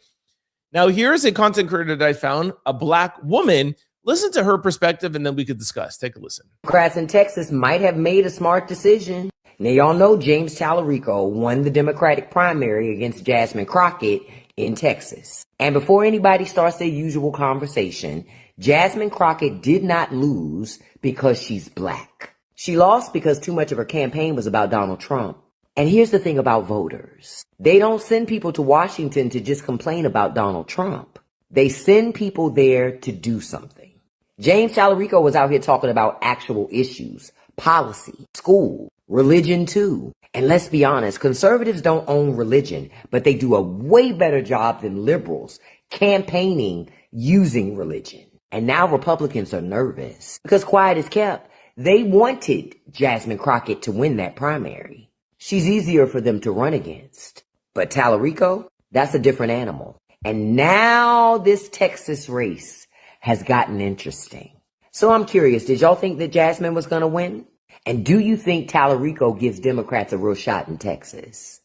A: Now, here's a content creator that I found, a black woman. Listen to her perspective, and then we could discuss. Take a listen.
N: Democrats in Texas might have made a smart decision. Now, y'all know James Tallarico won the Democratic primary against Jasmine Crockett in Texas. And before anybody starts their usual conversation, Jasmine Crockett did not lose because she's black. She lost because too much of her campaign was about Donald Trump. And here's the thing about voters. They don't send people to Washington to just complain about Donald Trump. They send people there to do something. James Tallarico was out here talking about actual issues, policy, school, religion too. And let's be honest, conservatives don't own religion, but they do a way better job than liberals campaigning using religion. And now Republicans are nervous because quiet is kept. They wanted Jasmine Crockett to win that primary. She's easier for them to run against. But Tallarico, that's a different animal. And now this Texas race has gotten interesting. So I'm curious, did y'all think that Jasmine was going to win? And do you think Tallarico gives Democrats a real shot in Texas?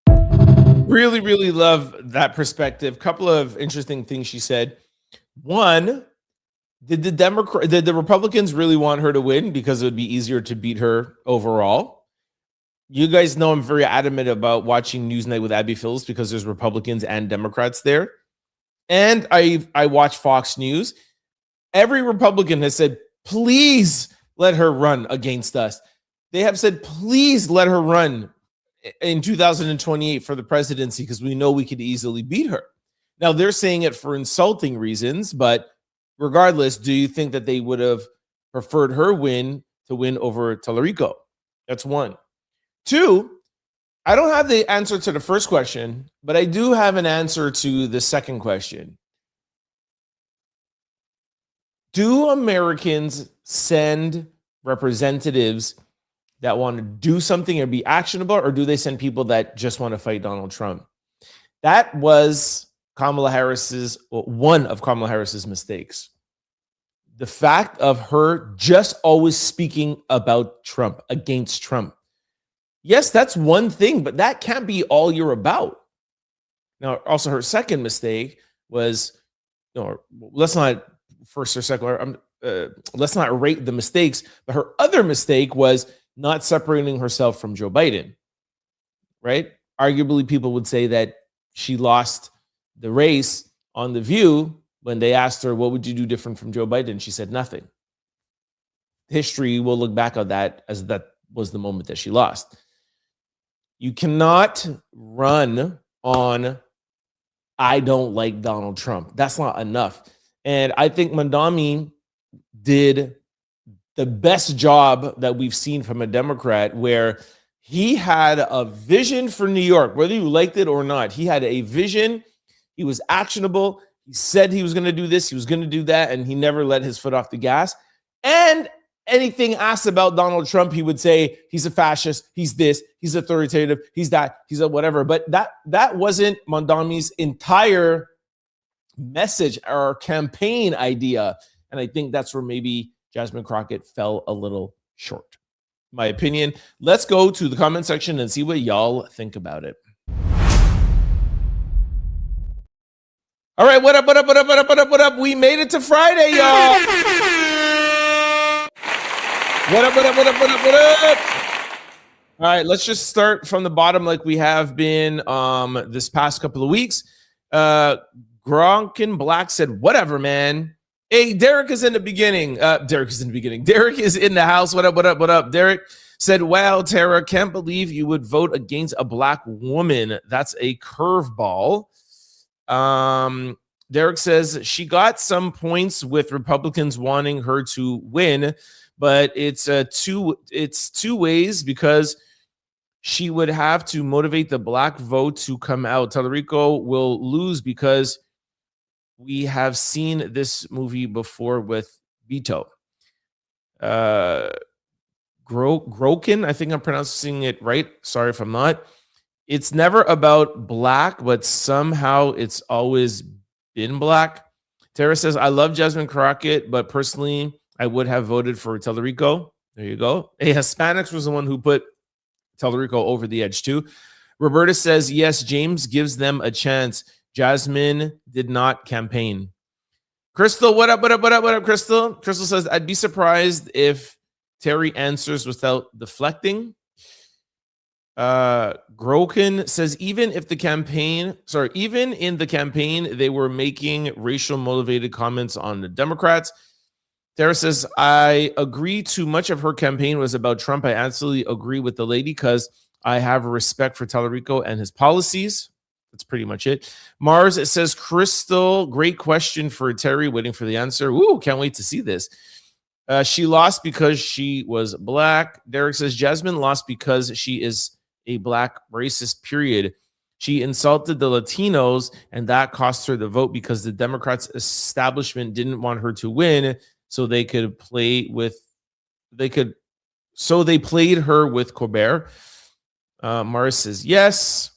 A: Really, really love that perspective. Couple of interesting things she said. One, did the Republicans really want her to win because it would be easier to beat her overall? You guys know I'm very adamant about watching Newsnight with Abby Phillips because there's Republicans and Democrats there. And I watch Fox News. Every Republican has said, please let her run against us. They have said, please let her run in 2028 for the presidency because we know we could easily beat her. Now, they're saying it for insulting reasons, but regardless, do you think that they would have preferred her win to win over Tallarico? That's one. Two, I don't have the answer to the first question, but I do have an answer to the second question. Do Americans send representatives that want to do something or be actionable, or do they send people that just want to fight Donald Trump? That was one of Kamala Harris's mistakes. The fact of her just always speaking about Trump, against Trump. Yes, that's one thing, but that can't be all you're about. Now, also her second mistake was, let's not let's not rate the mistakes, but her other mistake was not separating herself from Joe Biden, right? Arguably, people would say that she lost the race on The View when they asked her, what would you do different from Joe Biden? She said nothing. History will look back on that as that was the moment that she lost. You cannot run on, I don't like Donald Trump. That's not enough. And I think Mandami did the best job that we've seen from a Democrat, where he had a vision for New York, whether you liked it or not. He had a vision. He was actionable. He said he was going to do this. He was going to do that. And he never let his foot off the gas. And anything asked about Donald Trump, he would say he's a fascist, he's this, he's authoritative, he's that, he's a whatever. But that wasn't Mandami's entire message or campaign idea. And I think that's where maybe Jasmine Crockett fell a little short. My opinion. Let's go to the comment section and see what y'all think about it. All right, what up? We made it to Friday, y'all. What up? All right, let's just start from the bottom like we have been this past couple of weeks. Gronkin Black said, whatever, man. Hey, Derek is in the beginning. Derek is in the house. What up? Derek said, wow, Tara, can't believe you would vote against a black woman. That's a curveball. Derek says she got some points with Republicans wanting her to win, but it's two ways because she would have to motivate the black vote to come out. Tallarico will lose because we have seen this movie before with Beto. Groken, I think I'm pronouncing it right. Sorry if I'm not. It's never about black, but somehow it's always been black. Tara says, I love Jasmine Crockett, but personally, I would have voted for Tallarico. There you go. Hey, Hispanics was the one who put Tallarico over the edge too. Roberta says, yes, James gives them a chance. Jasmine did not campaign. Crystal, what up, Crystal? Crystal says, I'd be surprised if Terry answers without deflecting. Groken says, even in the campaign, they were making racial motivated comments on the Democrats. Tara says, I agree too much of her campaign was about Trump. I absolutely agree with the lady because I have a respect for Tallarico and his policies. That's pretty much it. Mars, it says, Crystal, great question for Terry, waiting for the answer. Ooh, can't wait to see this. She lost because she was black. Derek says, Jasmine lost because she is a black racist, period. She insulted the Latinos, and that cost her the vote because the Democrats establishment didn't want her to win. So they played her with Colbert. Morris says, yes.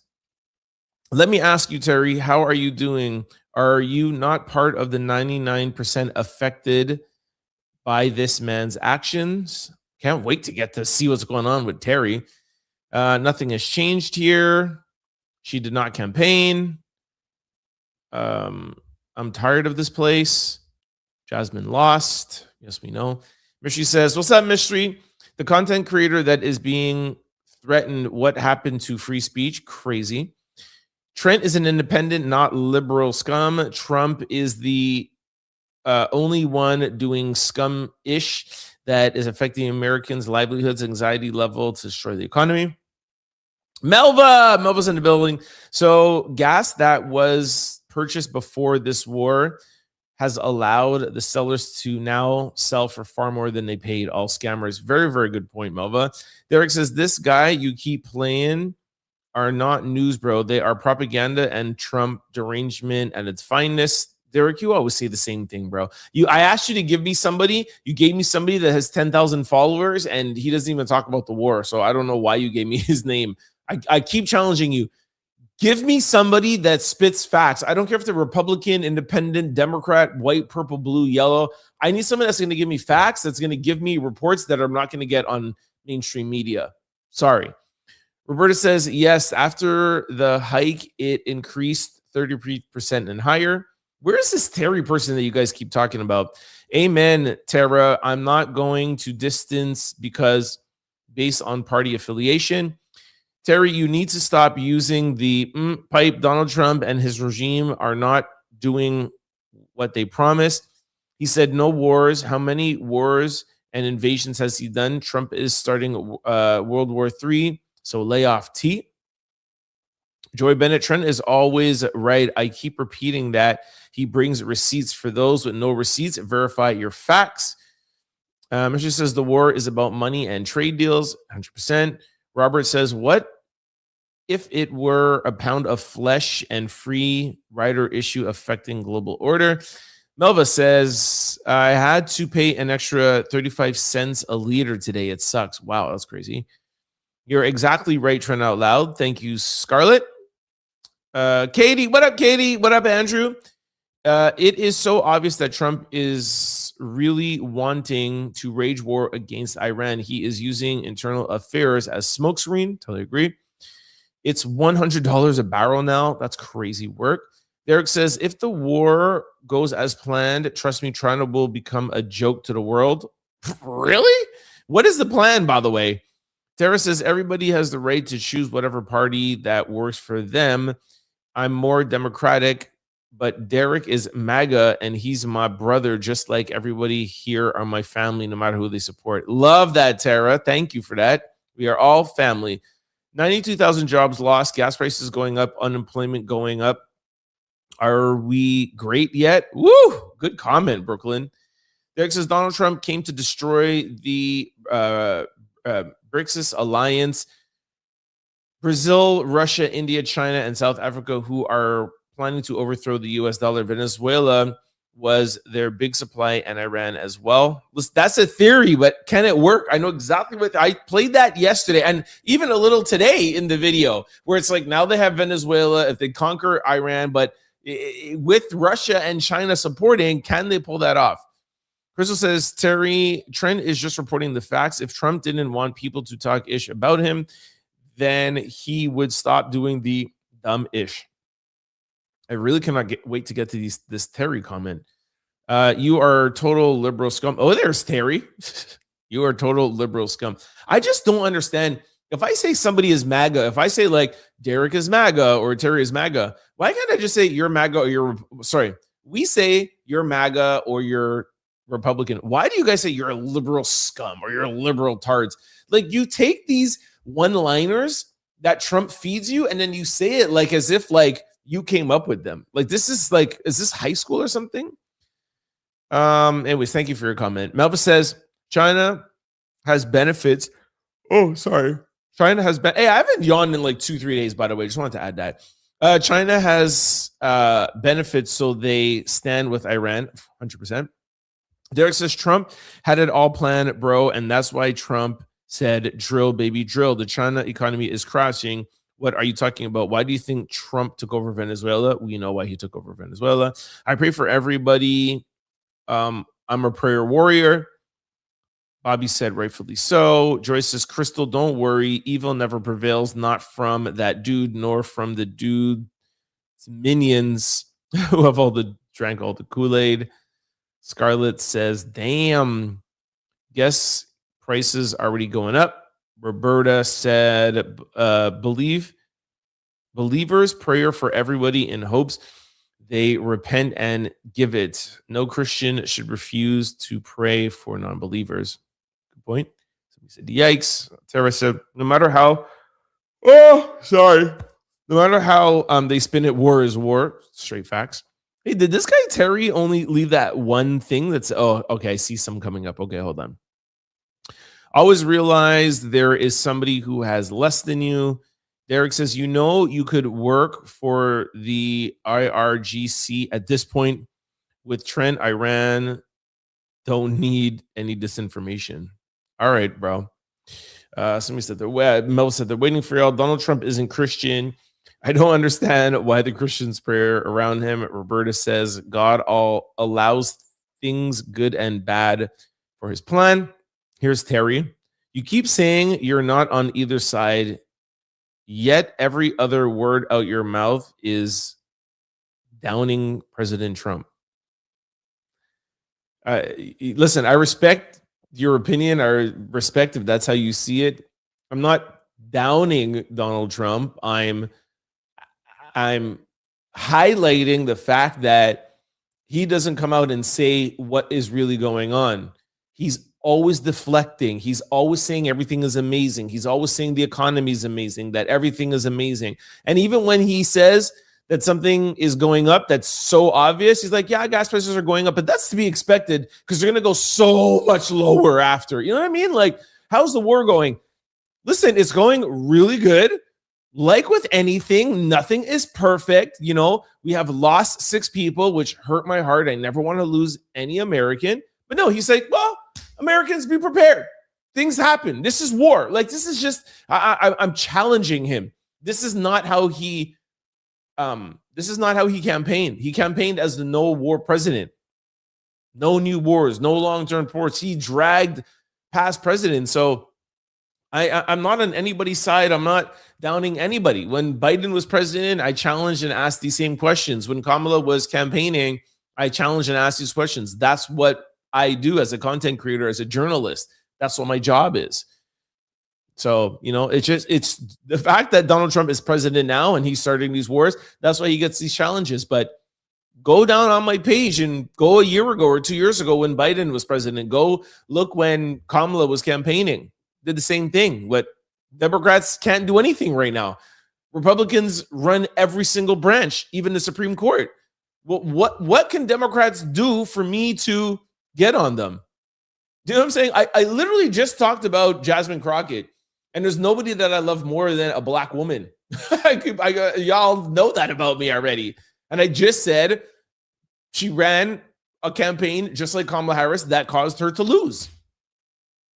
A: Let me ask you, Terry, how are you doing? Are you not part of the 99% affected by this man's actions? Can't wait to get to see what's going on with Terry. Nothing has changed here. She did not campaign. I'm tired of this place. Jasmine lost. Yes, we know. Mystery says, what's up, Mystery? The content creator that is being threatened. What happened to free speech? Crazy. Trent is an independent, not liberal scum. Trump is the only one doing scum-ish that is affecting Americans' livelihoods, anxiety level to destroy the economy. Melva's in the building. So gas that was purchased before this war has allowed the sellers to now sell for far more than they paid. All scammers. Very, very good point, Melva. Derek says, this guy you keep playing are not news, bro. They are propaganda and Trump derangement at its finest. Derek, you always say the same thing, bro. I asked you to give me somebody. You gave me somebody that has 10,000 followers, and he doesn't even talk about the war. So I don't know why you gave me his name. I keep challenging you. Give me somebody that spits facts. I don't care if they're Republican, Independent, Democrat, white, purple, blue, yellow. I need someone that's going to give me facts, that's going to give me reports that I'm not going to get on mainstream media. Sorry. Roberta says, yes, after the hike, it increased 30% and higher. Where is this Terry person that you guys keep talking about? Amen, Tara. I'm not going to distance because based on party affiliation. Terry, you need to stop using the pipe. Donald Trump and his regime are not doing what they promised. He said no wars. How many wars and invasions has he done? Trump is starting World War III, so lay off T. Joy Bennett, Trent is always right. I keep repeating that. He brings receipts for those with no receipts. Verify your facts. She says the war is about money and trade deals, 100%. Robert says, what if it were a pound of flesh and free rider issue affecting global order? Melva says, I had to pay an extra 35 cents a liter today. It sucks. Wow, that's crazy. You're exactly right, Trent Out Loud. Thank you, Scarlett. Katie, what up, Katie? What up, Andrew? It is so obvious that Trump is really wanting to wage war against Iran. He is using internal affairs as smokescreen. Totally agree. It's $100 a barrel now. That's crazy work. Derek says, if the war goes as planned, trust me, China will become a joke to the world. Really? What is the plan, by the way? Tara says everybody has the right to choose whatever party that works for them. I'm more democratic, but Derek is MAGA and he's my brother, just like everybody here are my family, no matter who they support. Love that, Tara. Thank you for that. We are all family. 92,000 jobs lost, gas prices going up, unemployment going up. Are we great yet? Woo! Good comment, Brooklyn. Derek says Donald Trump came to destroy the BRICS alliance. Brazil, Russia, India, China, and South Africa, who are planning to overthrow the US dollar. Venezuela was their big supply, and Iran as well. Listen, that's a theory, but can it work? I know exactly what I played that yesterday, and even a little today in the video, where it's like now they have Venezuela if they conquer Iran, but with Russia and China supporting, can they pull that off? Crystal says Trent is just reporting the facts. If Trump didn't want people to talk ish about him, then he would stop doing the dumb ish. I really cannot wait to get to this Terry comment. You are total liberal scum. Oh, there's Terry. You are total liberal scum. I just don't understand. If I say somebody is MAGA, if I say like Derek is MAGA or Terry is MAGA, why can't I just say you're MAGA or you're, sorry, we say you're MAGA or you're Republican. Why do you guys say you're a liberal scum or you're a liberal tards? Like you take these one-liners that Trump feeds you and then you say it like as if like you came up with them. Like this is like, is this high school or something? Anyways, thank you for your comment. Melba says China has benefits. Oh, sorry. China has been. Hey, I haven't yawned in like 2-3 days, by the way. Just wanted to add that. China has benefits, so they stand with Iran 100%. Derek says Trump had it all planned, bro, and that's why Trump said, drill, baby, drill. The China economy is crashing. What are you talking about? Why do you think Trump took over Venezuela? We know why he took over Venezuela. I pray for everybody. I'm a prayer warrior. Bobby said, rightfully so. Joyce says, Crystal, don't worry. Evil never prevails, not from that dude, nor from the dude's minions who have drank all the Kool-Aid. Scarlett says, damn, guess prices already going up. Roberta said, believers, prayer for everybody in hopes they repent and give it. No Christian should refuse to pray for non-believers. Good point. Somebody said, yikes. Tara said, no matter how, no matter how they spin it, war is war. Straight facts. Hey, did this guy Terry only leave that one thing that's, oh, okay, I see some coming up. Okay, hold on. Always realize there is somebody who has less than you. Derek says, you know, you could work for the IRGC at this point with Trent. Iran don't need any disinformation. All right, bro. Somebody said Mel said they're waiting for y'all. Donald Trump isn't Christian. I don't understand why the Christians pray around him. Roberta says God all allows things good and bad for his plan. Here's Terry. You keep saying you're not on either side, yet every other word out your mouth is downing President Trump. Listen, I respect your opinion. I respect if that's how you see it. I'm not downing Donald Trump. I'm highlighting the fact that he doesn't come out and say what is really going on. He's always deflecting. He's always saying everything is amazing. He's always saying the economy is amazing, that everything is amazing. And even when he says that something is going up that's so obvious, he's like, yeah, gas prices are going up, but that's to be expected because they're going to go so much lower after. You know what I mean? Like, how's the war going? Listen, it's going really good. Like with anything, nothing is perfect. You know, we have lost 6 people, which hurt my heart. I never want to lose any American. But no, he's like, well, Americans, be prepared. Things happen. This is war. Like, this is just, I'm challenging him. This is not how he campaigned. He campaigned as the no war president. No new wars, no long-term ports. He dragged past presidents. So I'm not on anybody's side. I'm not downing anybody. When Biden was president, I challenged and asked these same questions. When Kamala was campaigning, I challenged and asked these questions. That's what I do as a content creator, as a journalist. That's what my job is. So, it's the fact that Donald Trump is president now and he's starting these wars. That's why he gets these challenges. But go down on my page and go a year ago or 2 years ago when Biden was president. Go look when Kamala was campaigning. Did the same thing. What Democrats can't do anything right now. Republicans run every single branch, even the Supreme Court. Well, what can Democrats do for me to get on them? Do you know what I'm saying? I literally just talked about Jasmine Crockett, and there's nobody that I love more than a black woman. Y'all know that about me already. And I just said she ran a campaign just like Kamala Harris that caused her to lose.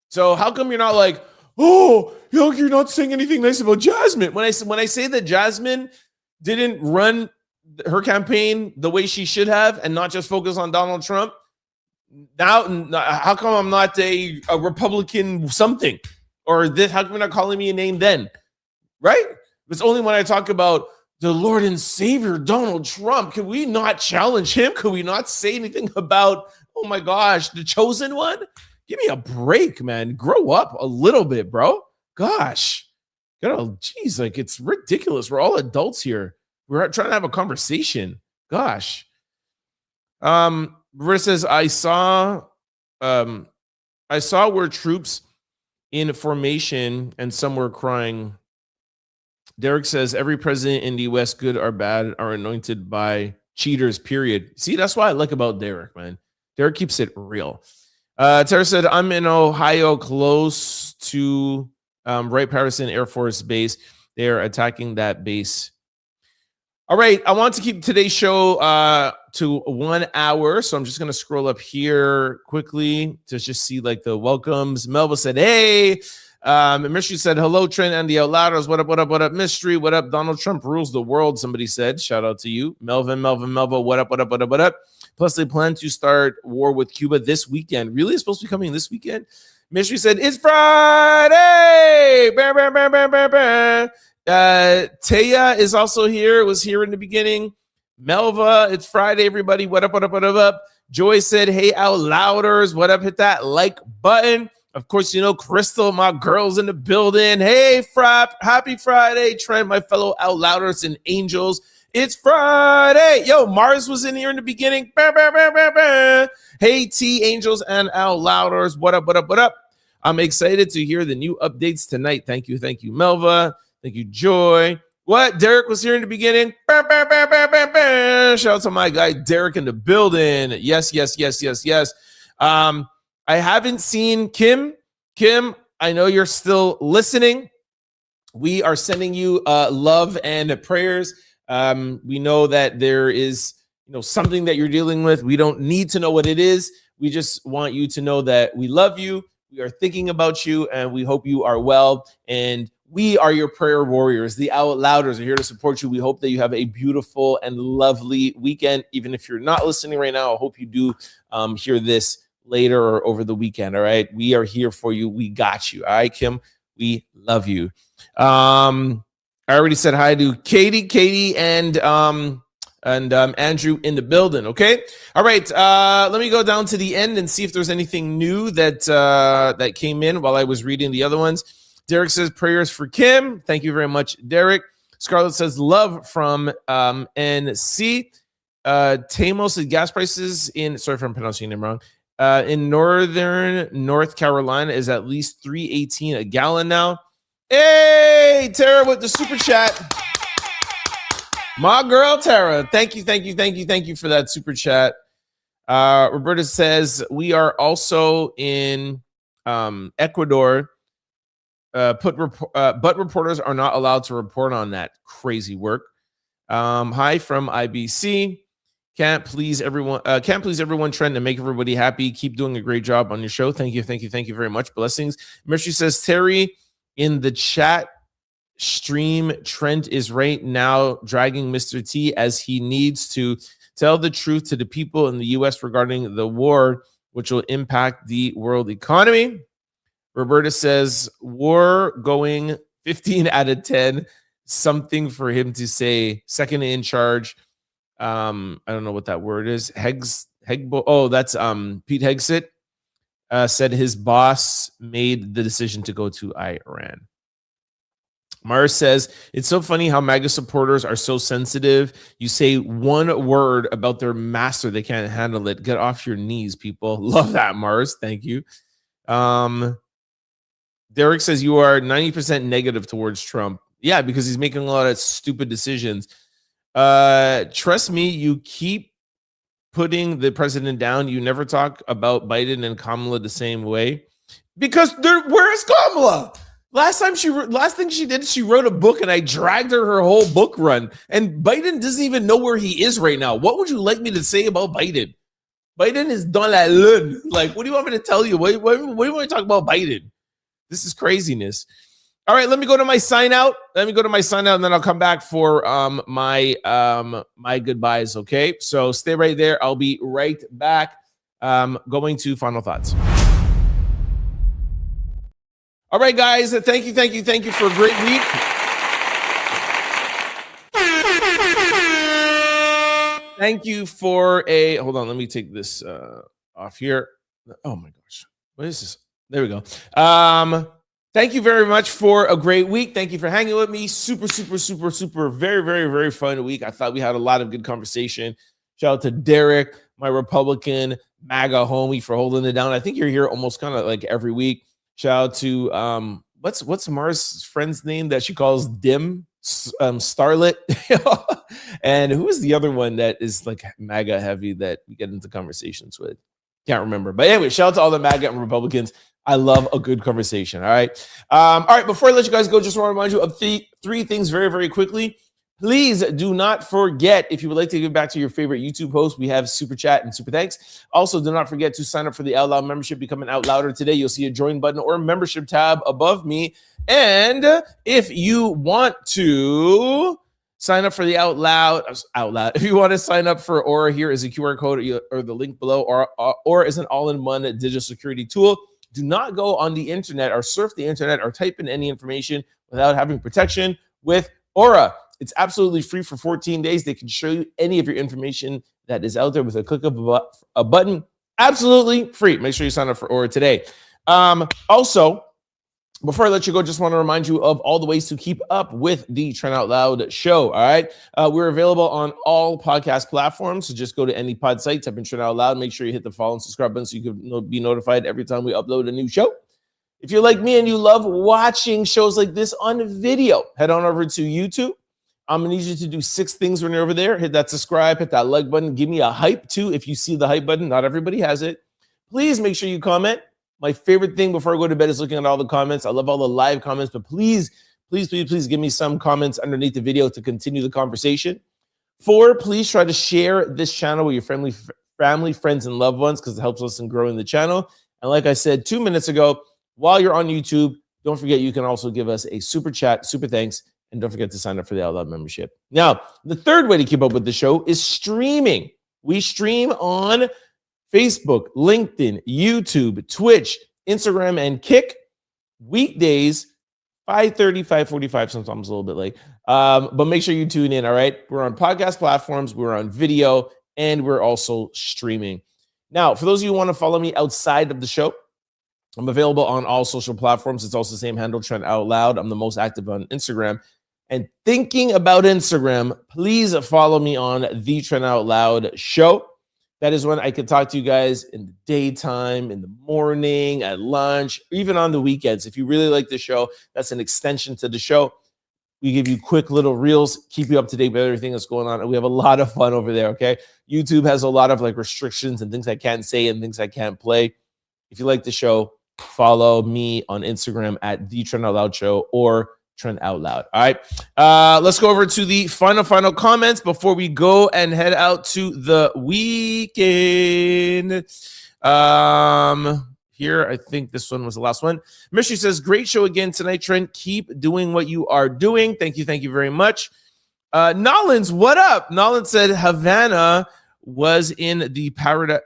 A: So how come you're not like, oh, you're not saying anything nice about Jasmine? When I say that Jasmine didn't run her campaign the way she should have and not just focus on Donald Trump, now how come I'm not a Republican something? Or this? How come you're not calling me a name then? Right? It's only when I talk about the Lord and Savior, Donald Trump. Can we not challenge him? Could we not say anything about, oh my gosh, the chosen one? Give me a break, man. Grow up a little bit, bro. Gosh. Geez, like it's ridiculous. We're all adults here. We're trying to have a conversation. Gosh. Roberta says, I saw where troops in formation and some were crying. Derek says every president in the U.S., good or bad, are anointed by cheaters, period. See, that's what I like about Derek, man. Derek keeps it real. Tara said, I'm in Ohio, close to Wright-Patterson Air Force Base. They are attacking that base. All right, I want to keep today's show to 1 hour, so I'm just going to scroll up here quickly to just see like the welcomes. Melva said, hey. Mystery said, hello, Trent and the Outlouders. What up, what up, what up, Mystery? What up? Donald Trump rules the world, somebody said. Shout out to you. Melva, what up, what up, what up, what up? Plus, they plan to start war with Cuba this weekend. Really? It's supposed to be coming this weekend? Mystery said, it's Friday! Bam, bam, bam, bam, bam, bam. Taya is also here. Was here in the beginning. Melva, it's Friday, everybody. What up, what up, what up, what up? Joy said, hey, Outlouders. What up? Hit that like button. Of course, Crystal, my girl's in the building. Hey, Frap, happy Friday. Trent, my fellow Outlouders and angels. It's Friday. Yo, Mars was in here in the beginning. Bah, bah, bah, bah, bah. Hey, T, angels and Outlouders. What up, what up, what up? I'm excited to hear the new updates tonight. Thank you, Melva. Thank you, Joy. What? Derek was here in the beginning. Bah, bah, bah, bah, bah, bah. Shout out to my guy, Derek, in the building. Yes. I haven't seen Kim. Kim, I know you're still listening. We are sending you love and prayers. We know that there is, something that you're dealing with. We don't need to know what it is. We just want you to know that we love you. We are thinking about you, and we hope you are well. And we are your prayer warriors. The Outlouders are here to support you. We hope that you have a beautiful and lovely weekend. Even if you're not listening right now, I hope you do hear this later or over the weekend. All right. We are here for you. We got you. All right, Kim. We love you. I already said hi to Katie and Andrew in the building. Okay. All right. Let me go down to the end and see if there's anything new that came in while I was reading the other ones. Derek says prayers for Kim. Thank you very much, Derek. Scarlett says love from NC. Tamo said gas prices sorry if I'm pronouncing your name wrong. In northern North Carolina is at least $3.18 a gallon now. Hey, Tara with the super chat. My girl, Tara. Thank you for that super chat. Roberta says we are also in Ecuador. But reporters are not allowed to report on that crazy work. Hi from IBC. Can't please everyone, Trent, and make everybody happy. Keep doing a great job on your show. Thank you very much. Blessings. Mercy says, Terry, in the chat stream, Trent is right now dragging Mr. T as he needs to tell the truth to the people in the U.S. regarding the war, which will impact the world economy. Roberta says, war going 15 out of 10. Something for him to say. Second in charge. I don't know what that word is. Hegbo. Oh, that's Pete Hegseth said his boss made the decision to go to Iran. Mars says, it's so funny how MAGA supporters are so sensitive. You say one word about their master, they can't handle it. Get off your knees, people. Love that, Mars. Thank you. Derek says you are 90% negative towards Trump. Yeah, because he's making a lot of stupid decisions. Trust me, you keep putting the president down. You never talk about Biden and Kamala the same way. Because where is Kamala? Last thing she did, she wrote a book and I dragged her whole book run. And Biden doesn't even know where he is right now. What would you like me to say about Biden? Biden is dans la lune. Like, what do you want me to tell you? What do you want to talk about Biden? This is craziness. All right, let me go to my sign out. And then I'll come back for my goodbyes, okay? So stay right there. I'll be right back. Going to final thoughts. All right, guys, thank you for a great week. Thank you for hold on, let me take this off here. Oh my gosh, what is this? There we go. Thank you very much for a great week. Thank you for hanging with me. Super, very fun week. I thought we had a lot of good conversation. Shout out to Derek, my Republican MAGA homie, for holding it down. I think you're here almost kind of like every week. Shout out to what's Mars' friend's name that she calls Dim Starlet, and who is the other one that is like MAGA heavy that we get into conversations with? Can't remember, but anyway, shout out to all the MAGA and Republicans. I love a good conversation. All right, Before I let you guys go, just want to remind you of three things very quickly. Please do not forget, if you would like to give back to your favorite YouTube host, we have Super Chat and Super Thanks. Also, do not forget to sign up for the Out Loud membership, become an Out Louder today. You'll see a join button or a membership tab above me. And if you want to sign up for the Out Loud, if you want to sign up for Aura, here is a QR code or the link below. Aura is an all-in-one digital security tool. Do not go on the internet or surf the internet or type in any information without having protection with Aura. It's absolutely free for 14 days. They can show you any of your information that is out there with a click of a button. Absolutely free. Make sure you sign up for Aura today. Also, before I let you go, just want to remind you of all the ways to keep up with the Trent Out Loud show. All right. We're available on all podcast platforms. So just go to any pod site, type in Trent Out Loud. Make sure you hit the follow and subscribe button so you can be notified every time we upload a new show. If you're like me and you love watching shows like this on video, head on over to YouTube. I'm going to need you to do 6 things when you're over there. Hit that subscribe, hit that like button. Give me a hype too if you see the hype button. Not everybody has it. Please make sure you comment. My favorite thing before I go to bed is looking at all the comments. I love all the live comments, but please give me some comments underneath the video to continue the conversation. 4, please try to share this channel with your family, friends, and loved ones because it helps us in growing the channel. And like I said 2 minutes ago, while you're on YouTube, don't forget you can also give us a super chat, super thanks, and don't forget to sign up for the Out Loud membership. Now, the third way to keep up with the show is streaming. We stream on Facebook, LinkedIn, YouTube, Twitch, Instagram, and Kick weekdays, 5:30, 5:45, sometimes a little bit late. But make sure you tune in, all right? We're on podcast platforms, we're on video, and we're also streaming. Now, for those of you who want to follow me outside of the show, I'm available on all social platforms. It's also the same handle, Trent Out Loud. I'm the most active on Instagram. And thinking about Instagram, please follow me on the Trent Out Loud show. That is when I can talk to you guys in the daytime, in the morning, at lunch, even on the weekends. If you really like the show, that's an extension to the show. We give you quick little reels, keep you up to date with everything that's going on. And we have a lot of fun over there, okay? YouTube has a lot of like restrictions and things I can't say and things I can't play. If you like the show, follow me on Instagram at the Trent Out Loud show or Trent Out Loud. All right. Let's go over to the final comments before we go and head out to the weekend. Here, I think this one was the last one. Mystery says, great show again tonight, Trent. Keep doing what you are doing. Thank you very much. Nolans, what up? Nolans said Havana was in the paradise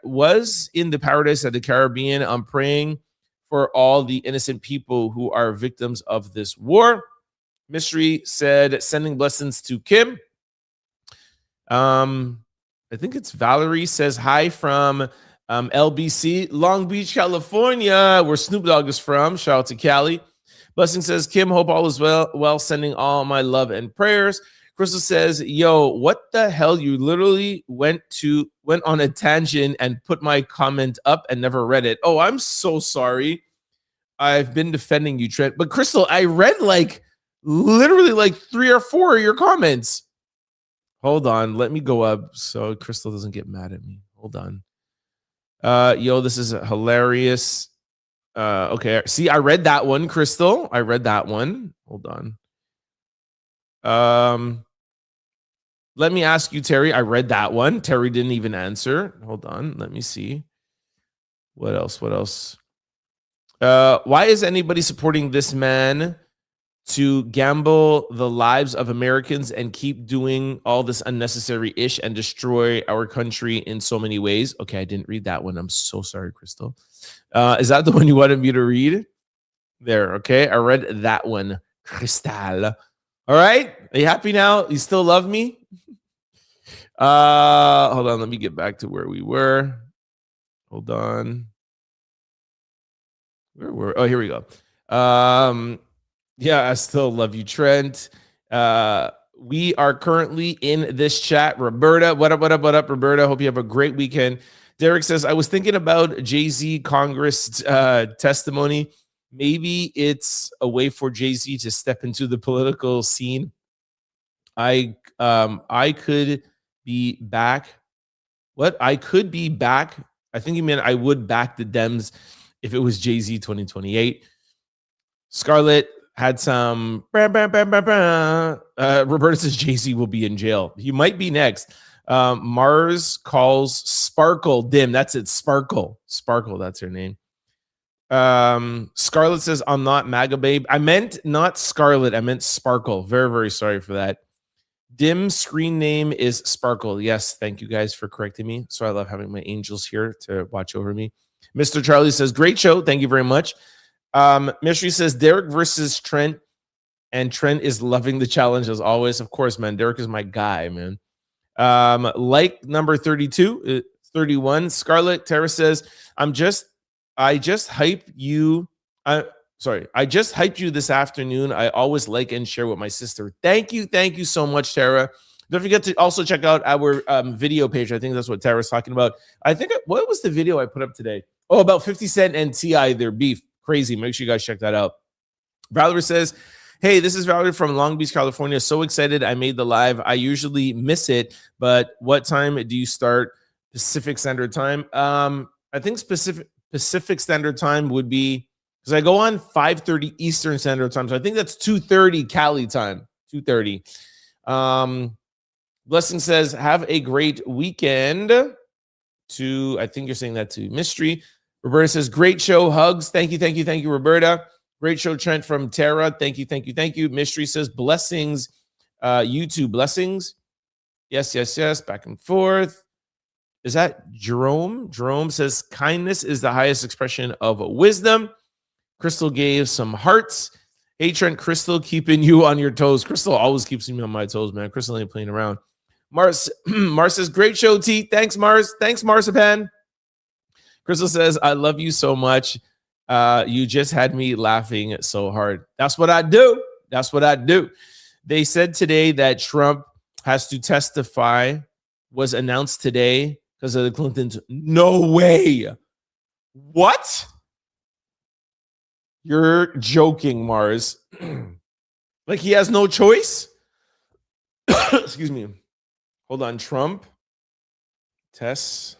A: of the Caribbean. I'm praying for all the innocent people who are victims of this war. Mystery said, sending blessings to Kim. I think it's Valerie says, hi from LBC, Long Beach, California, where Snoop Dogg is from. Shout out to Cali. Blessing says, Kim, hope all is well, sending all my love and prayers. Crystal says, yo, what the hell? You literally went on a tangent and put my comment up and never read it. Oh, I'm so sorry. I've been defending you, Trent. But Crystal, I read literally 3 or 4 of your comments. Hold on. Let me go up so Crystal doesn't get mad at me. Hold on. Yo, this is hilarious. Okay. See, I read that one, Crystal. I read that one. Hold on. Let me ask you, Terry. I read that one. Terry didn't even answer. Hold on. Let me see. What else? Why is anybody supporting this man to gamble the lives of Americans and keep doing all this unnecessary ish and destroy our country in so many ways? Okay, I didn't read that one. I'm so sorry, Crystal. Is that the one you wanted me to read? There, okay. I read that one, Crystal. All right. Are you happy now? You still love me? Hold on. Let me get back to where we were. Hold on. Where were? Oh, here we go. Yeah, I still love you, Trent. We are currently in this chat. Roberta, what up, Roberta? Hope you have a great weekend. Derek says, I was thinking about Jay-Z Congress testimony. Maybe it's a way for Jay-Z to step into the political scene. I could be back. What? I could be back. I think he meant I would back the Dems if it was Jay-Z 2028. Scarlett had some. Roberta says Jay-Z will be in jail. He might be next. Mars calls Sparkle Dim. That's it. Sparkle. That's her name. Scarlett says, I'm not MAGA babe. I meant not Scarlett. I meant Sparkle. Very, very sorry for that. Dim screen name is Sparkle. Yes, thank you guys for correcting me. So I love having my angels here to watch over me. Mr. Charlie says, great show. Thank you very much. Mystery says, Derek versus Trent. And Trent is loving the challenge as always. Of course, man. Derek is my guy, man. Like number 32, 31. Scarlett Tara says, I just hyped you. I just hyped you this afternoon. I always like and share with my sister. Thank you so much, Tara. Don't forget to also check out our video page. I think that's what Tara's talking about. I think, what was the video I put up today? Oh, about 50 Cent and T.I., their beef. Crazy. Make sure you guys check that out. Valerie says, hey, this is Valerie from Long Beach, California. So excited I made the live. I usually miss it, but what time do you start Pacific Standard Time? I think Pacific Standard Time would be, because I go on 5:30 Eastern Standard Time. So I think that's 2:30 Cali time. 2:30. Blessing says, have a great weekend. I think you're saying that to Mystery. Roberta says, great show. Hugs. Thank you, Roberta. Great show, Trent from Tara. Thank you. Mystery says, blessings. YouTube blessings. Yes. Back and forth. Is that Jerome? Jerome says, kindness is the highest expression of wisdom. Crystal gave some hearts. Hey, Trent, Crystal keeping you on your toes. Crystal always keeps me on my toes, man. Crystal ain't playing around. Mars says, great show, T. Thanks, Mars. Thanks, Marzipan. Crystal says, I love you so much. You just had me laughing so hard. That's what I do. They said today that Trump has to testify, was announced today because of the Clintons. No way. What? You're joking, Mars. Like he has no choice? Excuse me. Hold on. Trump testify.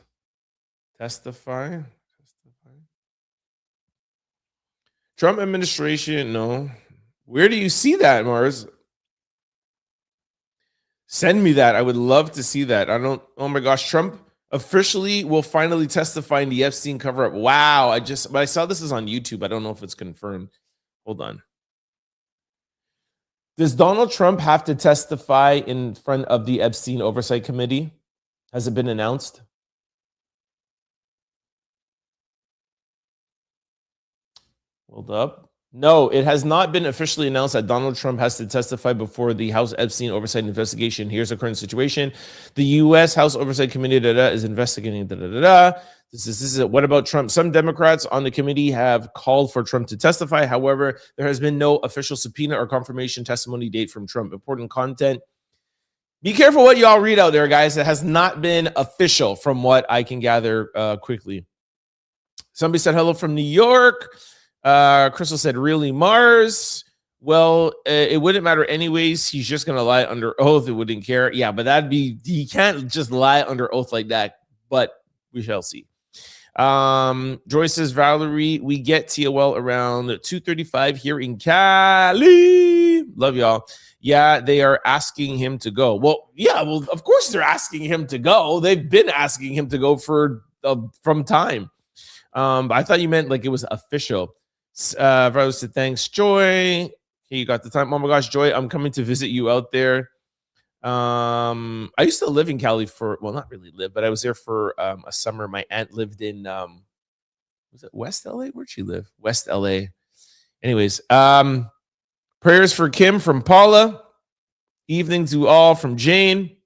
A: Trump administration, no. Where do you see that, Mars? Send me that. I would love to see that. Oh my gosh, Trump officially will finally testify in the Epstein cover-up. Wow, but I saw this is on YouTube. I don't know if it's confirmed. Hold on. Does Donald Trump have to testify in front of the Epstein Oversight Committee? Has it been announced? Hold up. No, it has not been officially announced that Donald Trump has to testify before the House Epstein Oversight investigation. Here's the current situation. The U.S. House Oversight Committee is investigating This is it. What about Trump? Some Democrats on the committee have called for Trump to testify. However, there has been no official subpoena or confirmation testimony date from Trump. Important content. Be careful what y'all read out there, guys. It has not been official from what I can gather quickly. Somebody said hello from New York. Crystal said, really, Mars? Well, it wouldn't matter anyways. He's just going to lie under oath. It wouldn't care. Yeah, but he can't just lie under oath like that. But we shall see. Joyce says, Valerie, we get TOL around 2:35 here in Cali. Love y'all. Yeah, they are asking him to go. Well, yeah, well, of course they're asking him to go. They've been asking him to go from time. I thought you meant like it was official. Valerie said, thanks, Joy. Hey, you got the time. Oh my gosh, Joy, I'm coming to visit you out there. I used to live in Cali not really live, but I was there for a summer. My aunt lived in was it West LA? Where'd she live? West LA. Anyways, prayers for Kim from Paula. Evening to all from Jane.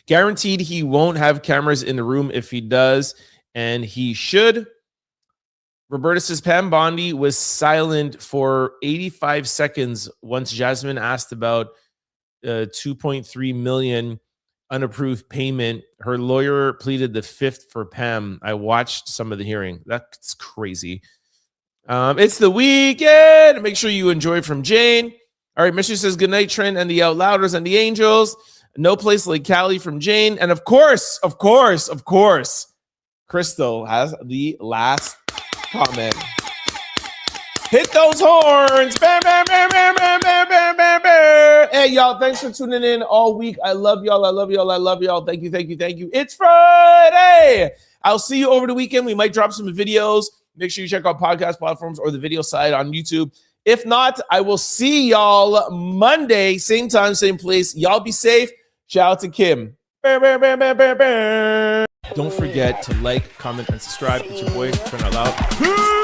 A: Guaranteed he won't have cameras in the room. If he does, and he should. Roberta says Pam Bondi was silent for 85 seconds once Jasmine asked about 2.3 million unapproved payment. Her lawyer pleaded the fifth for Pam. I watched some of the hearing. That's crazy. It's the weekend. Make sure you enjoy from Jane. All right, Mister says good night, Trent and the Outlouders and the Angels. No place like Cali from Jane. And of course, Crystal has the last comment. Hit those horns. Bam, bam, bam, bam, bam, bam, bam, bam, bam. Hey, y'all, thanks for tuning in all week. I love y'all. I love y'all. I love y'all. Thank you, thank you, thank you. It's Friday. I'll see you over the weekend. We might drop some videos. Make sure you check out podcast platforms or the video side on YouTube. If not, I will see y'all Monday, same time, same place. Y'all be safe. Shout out to Kim. Bam, bam, bam, bam, bam, bam. Don't forget to like, comment, and subscribe. It's your boy, Trent Out Loud.